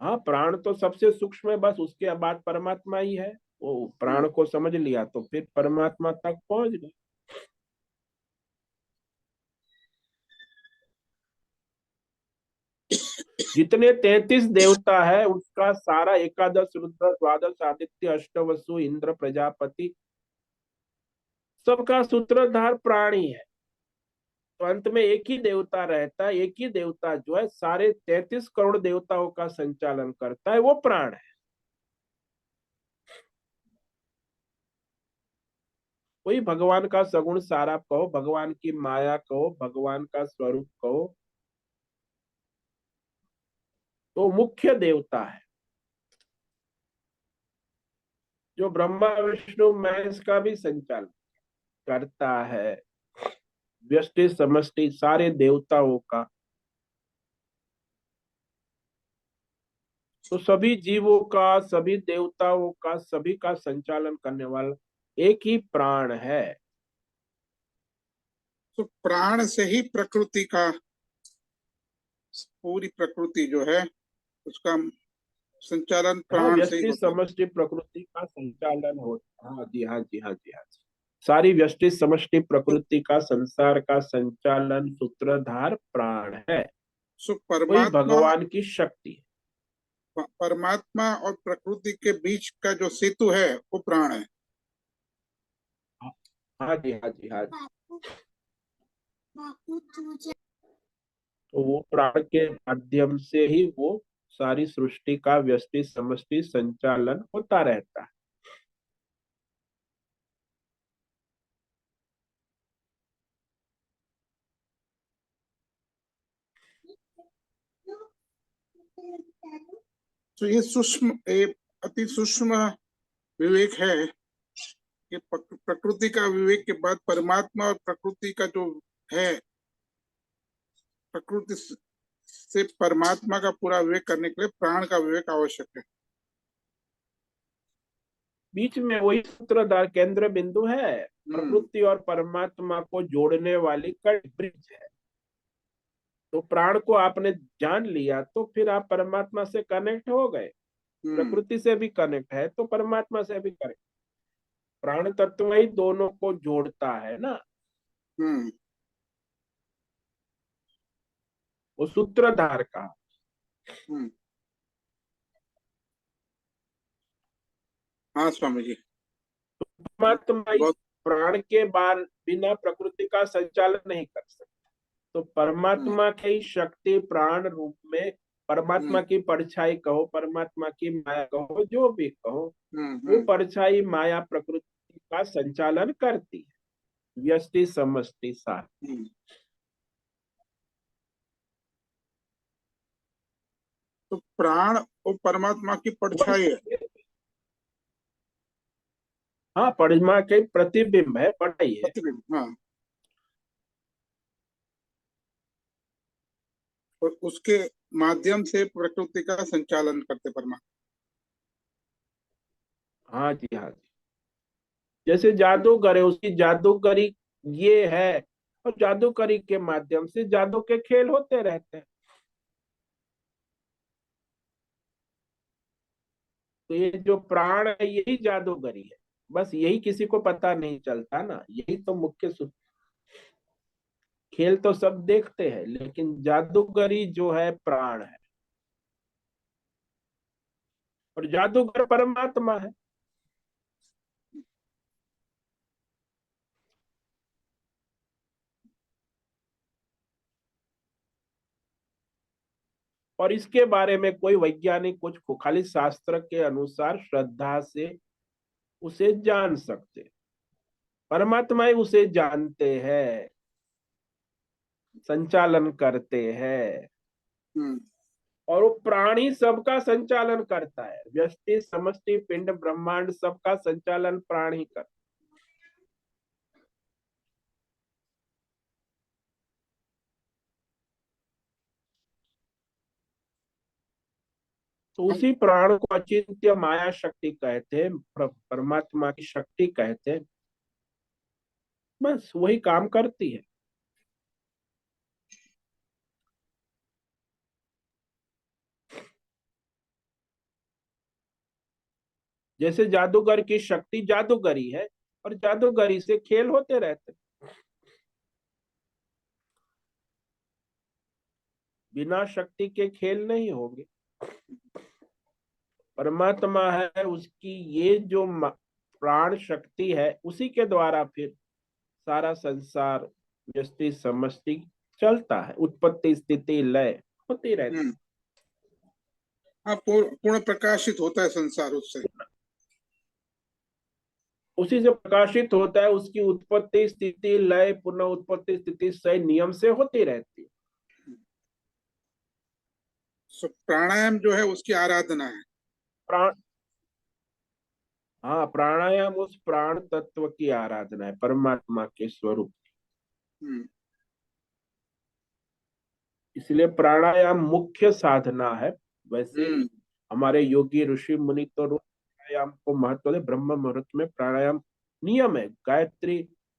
हाँ, प्राण तो सबसे सूक्ष्म है, बस उसके बाद परमात्मा ही है। वो हम्म। प्राण को समझ लिया तो फिर परमात्मा तक पहुंच गए। जितने 33 देवता है उसका सारा, एकादश रुद्र, द्वादश आदित्य, अष्टवसु, इंद्र, प्रजापति, सबका सूत्रधार प्राणी है। तो अंत में एक ही देवता रहता है, एक ही देवता जो है सारे 33 करोड़ देवताओं का संचालन करता है, वो प्राण है। वही भगवान का सगुण सारा कहो, भगवान की माया कहो, भगवान का स्वरूप कहो, तो मुख्य देवता है जो ब्रह्मा विष्णु महेश का भी संचालन करता है, व्यष्टि समष्टि सारे देवताओं का। तो सभी जीवों का, सभी देवताओं का, सभी का संचालन करने वाला एक ही प्राण है। तो प्राण से ही प्रकृति का, पूरी प्रकृति जो है उसका संचालन हाँ, प्राण से ही व्यष्टि होता है। समष्टि प्रकृति का संचालन होता। हाँ जी, हाँ जी, हाँ जी, हाँ जी। सारी व्यष्टि समष्टि तो प्रकृति का, संसार का संचालन सूत्रधार प्राण है। सो वही परमात्मा, भगवान की शक्ति है। परमात्मा और प्रकृति के बीच का जो सेतु है वो प्राण है। हाँ जी, हाँ जी, हाँ जी। तो वो प्राण के माध्यम से ही वो सारी सृष्टि का व्यष्टि समष्टि संचालन होता रहता है। तो ये सूक्ष्म, ये अति सूक्ष्म विवेक है कि प्रकृति का विवेक के बाद परमात्मा और प्रकृति का जो है, प्रकृति से परमात्मा का पूरा विवेक करने के लिए प्राण का विवेक आवश्यक है। बीच में वही सूत्रधार केंद्र बिंदु है, प्रकृति और परमात्मा को जोड़ने वाली कड़ी ब्रिज है। तो प्राण को आपने जान लिया तो फिर आप परमात्मा से कनेक्ट हो गए, प्रकृति से भी कनेक्ट है तो परमात्मा से भी कनेक्ट। प्राण तत्व ही दोनों को जोड़ता है ना, वो सूत्रधार का। हाँ स्वामी जी। परमात्मा इस प्राण के बार बिना प्रकृति का संचालन नहीं कर सकता। तो परमात्मा की शक्ति प्राण रूप में, परमात्मा की परछाई कहो, परमात्मा की माया कहो, जो भी कहो, वो परछाई माया प्रकृति का संचालन करती है, व्यष्टि समष्टि सार। तो प्राण और परमात्मा की परछाई है। हाँ, परमात्मा के प्रतिबिंब है, पढ़ाई है। हाँ, और उसके माध्यम से प्रकृति का संचालन करते परमात्मा। हाँ जी, हाँ जी। जैसे जादूगर है, उसकी जादूगरी ये है, और जादूगरी के माध्यम से जादू के खेल होते रहते हैं। तो ये जो प्राण है यही जादूगरी है, बस यही किसी को पता नहीं चलता ना, यही तो मुख्य सूत्र। खेल तो सब देखते हैं लेकिन जादूगरी जो है प्राण है, और जादूगर परमात्मा है। और इसके बारे में कोई वैज्ञानिक कुछ खाली शास्त्र के अनुसार श्रद्धा से उसे जान सकते, परमात्मा ही उसे जानते हैं, संचालन करते हैं। और वो प्राणी सबका संचालन करता है, व्यष्टि समष्टि पिंड ब्रह्मांड सबका संचालन प्राण ही करता है। तो उसी प्राण को अचिंत्य माया शक्ति कहते हैं, परमात्मा की शक्ति कहते हैं। बस वही काम करती है। जैसे जादूगर की शक्ति जादूगरी है, और जादूगरी से खेल होते रहते, बिना शक्ति के खेल नहीं होंगे। परमात्मा है, उसकी ये जो प्राण शक्ति है, उसी के द्वारा फिर सारा संसार व्यष्टि समष्टि चलता है, उत्पत्ति स्थिति लय होती रहती है। हाँ, पूर्ण प्रकाशित होता है संसार उससे, उसी से प्रकाशित होता है, उसकी उत्पत्ति स्थिति लय पुनः उत्पत्ति स्थिति सही नियम से होती रहती है। प्राणायाम जो है उसकी आराधना है। प्राण, हाँ, प्राणायाम उस प्राण तत्व की आराधना है, परमात्मा के स्वरूप। इसलिए प्राणायाम मुख्य साधना है। वैसे हमारे योगी ऋषि मुनि तो रोज प्राणायाम को महत्व दे, ब्रह्म मुहूर्त में प्राणायाम नियम है। गायत्री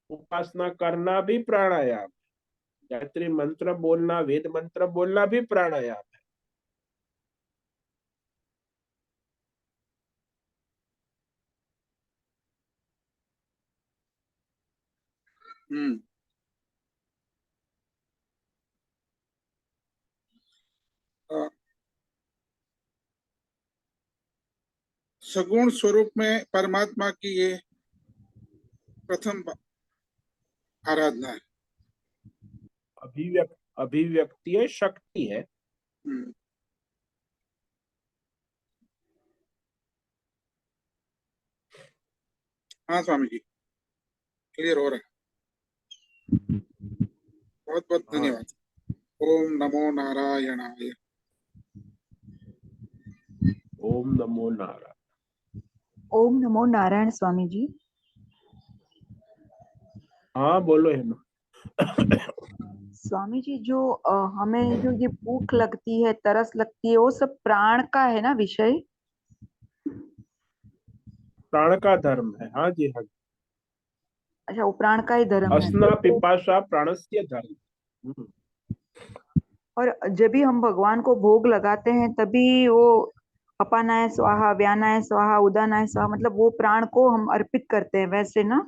उपासना करना भी प्राणायाम, गायत्री मंत्र बोलना, वेद मंत्र बोलना भी प्राणायाम है। सगुण स्वरूप में परमात्मा की ये प्रथम आराधना है। अभिव्यक्त अभिव्यक्ति है, शक्ति है। हाँ स्वामी जी, क्लियर हो रहा है। बहुत बहुत हाँ। धन्यवाद। ओम नमो नारायणाय। ओम नमो नारायण। ओम नमो नारायण स्वामी जी। हाँ बोलो हेमा। स्वामी जी, जो हमें जो ये भूख लगती है, तरस लगती है, वो सब प्राण का है ना विषय? प्राण का धर्म है। हाँ जी, हाँ। अच्छा, वो प्राण का ही धर्म है। अस्ना पिपाशा प्राणस्य धर्म। और जब भी हम भगवान को भोग लगाते हैं तभी वो अपानाय स्वाहा, व्यानाय स्वाहा, उदानाय स्वाहा, मतलब वो प्राण को हम अर्पित करते हैं, वैसे ना?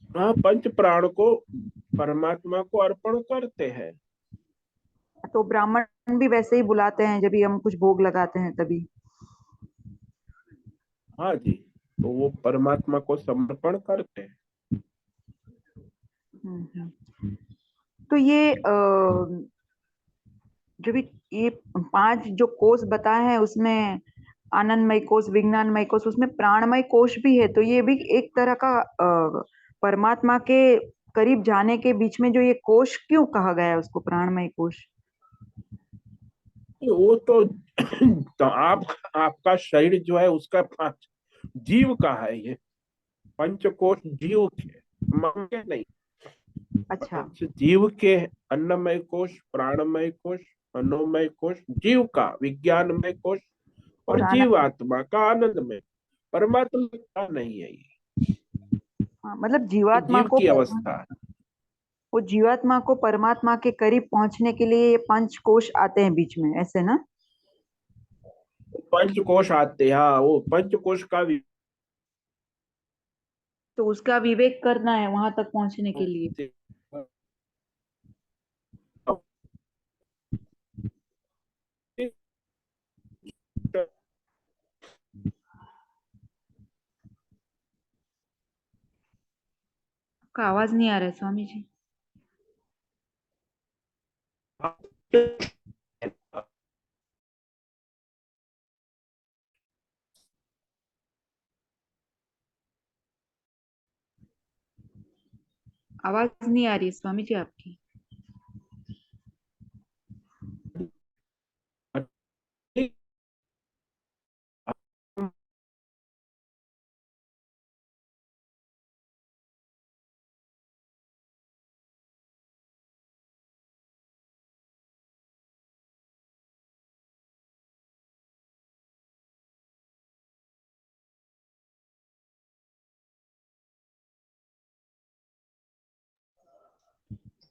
हाँ, पंच प्राण को परमात्मा को अर्पण करते हैं। तो ब्राह्मण भी वैसे ही बुलाते हैं जब भी हम कुछ भोग लगाते हैं तभी? हाँ जी, तो वो परमात्मा को समर्पण करते हैं। तो ये जो भी ये 5 जो कोष बताए हैं, उसमें आनंदमय कोष, विज्ञानमय कोष, उसमें प्राणमय कोष भी है, तो ये भी एक तरह का परमात्मा के करीब जाने के बीच में जो ये कोष क्यों कहा गया है उसको प्राणमय कोष? वो तो आपका शरीर जो है उसका पांच जीव का है। ये पंचकोश जीव के, मन के नहीं। अच्छा। जीव के अन्नमय कोश, प्राणमय कोश, मनोमय कोश, जीव का विज्ञानमय कोश और और जीवात्मा का आनंदमय। परमात्मा का नहीं है ये। हाँ, मतलब जीवात्मा जीव को की अवस्था है। वो जीवात्मा को परमात्मा के करीब पहुंचने के लिए ये 5 कोष आते हैं बीच में, ऐसे ना? पंचकोश आते हैं। हाँ, वो पंचकोश का तो उसका विवेक करना है वहां तक पहुंचने के लिए। आपका आवाज नहीं आ रहा है स्वामी जी। आवाज नहीं आ रही है स्वामी जी आपकी।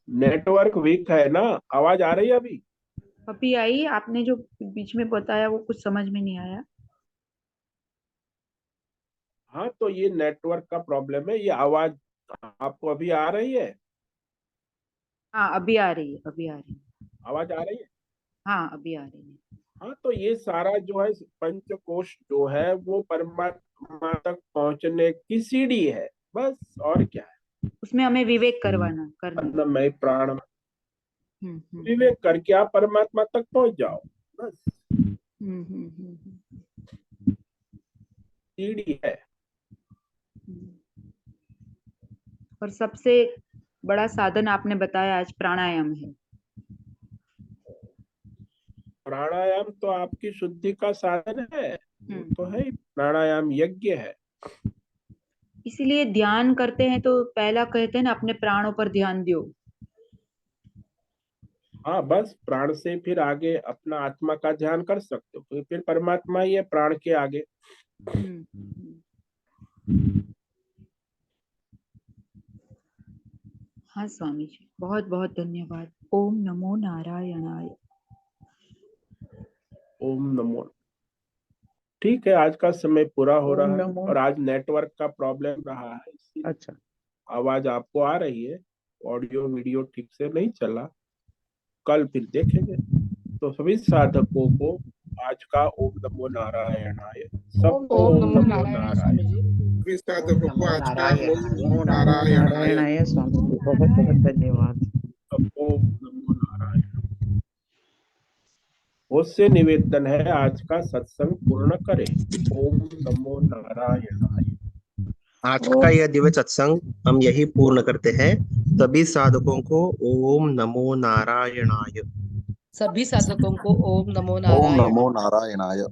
नेटवर्क वीक है ना। आवाज आ रही है अभी? अभी आई, आपने जो बीच में बताया वो कुछ समझ में नहीं आया। हाँ, तो ये नेटवर्क का प्रॉब्लम है। ये आवाज आपको अभी आ रही है? हाँ, अभी आ रही है, अभी आ रही है। आवाज आ रही है? हाँ, अभी आ रही है। हाँ, तो ये सारा जो है पंचकोश जो है वो परमात्मा तक पहुंचने की सीढ़ी है, बस। और क्या है? उसमें हमें विवेक करना है। अन्नमय प्राण हम्म। विवेक करके आप परमात्मा तक पहुंच जाओ, बस। सीढ़ी है। और सबसे बड़ा साधन आपने बताया आज प्राणायाम है। प्राणायाम तो आपकी शुद्धि का साधन है। वो तो है ही, प्राणायाम यज्ञ है। इसीलिए ध्यान करते हैं तो पहला कहते हैं ना, अपने प्राणों पर ध्यान दियो। हाँ, बस प्राण से फिर आगे अपना आत्मा का ध्यान कर सकते हो, फिर परमात्मा ही है प्राण के आगे। हाँ स्वामी जी, बहुत बहुत धन्यवाद। ओम नमो नारायणाय। ओम नमो। ठीक है, आज का समय पूरा हो रहा है और आज नेटवर्क का प्रॉब्लम रहा है, इसलिए अच्छा, आवाज आपको आ रही है। ऑडियो वीडियो ठीक से नहीं चला। कल फिर देखेंगे। तो सभी साधकों को आज का ओम नमो नारायणाय। सबको ओम नमो नारायण। सभी साधकों को आज का ओम नारायणाय नमो नारायणाय। नारायणाय स्वामी जी, बहुत बहुत धन्यवाद। ओम नमो नारायण। उससे निवेदन है आज का सत्संग पूर्ण करें। ओम नमो नारायणाय। आज का यह दिव्य सत्संग हम यही पूर्ण करते हैं। सभी साधकों को ओम नमो नारायणाय। सभी साधकों को ओम नमो ओम नारायण। नमो नारायणाय।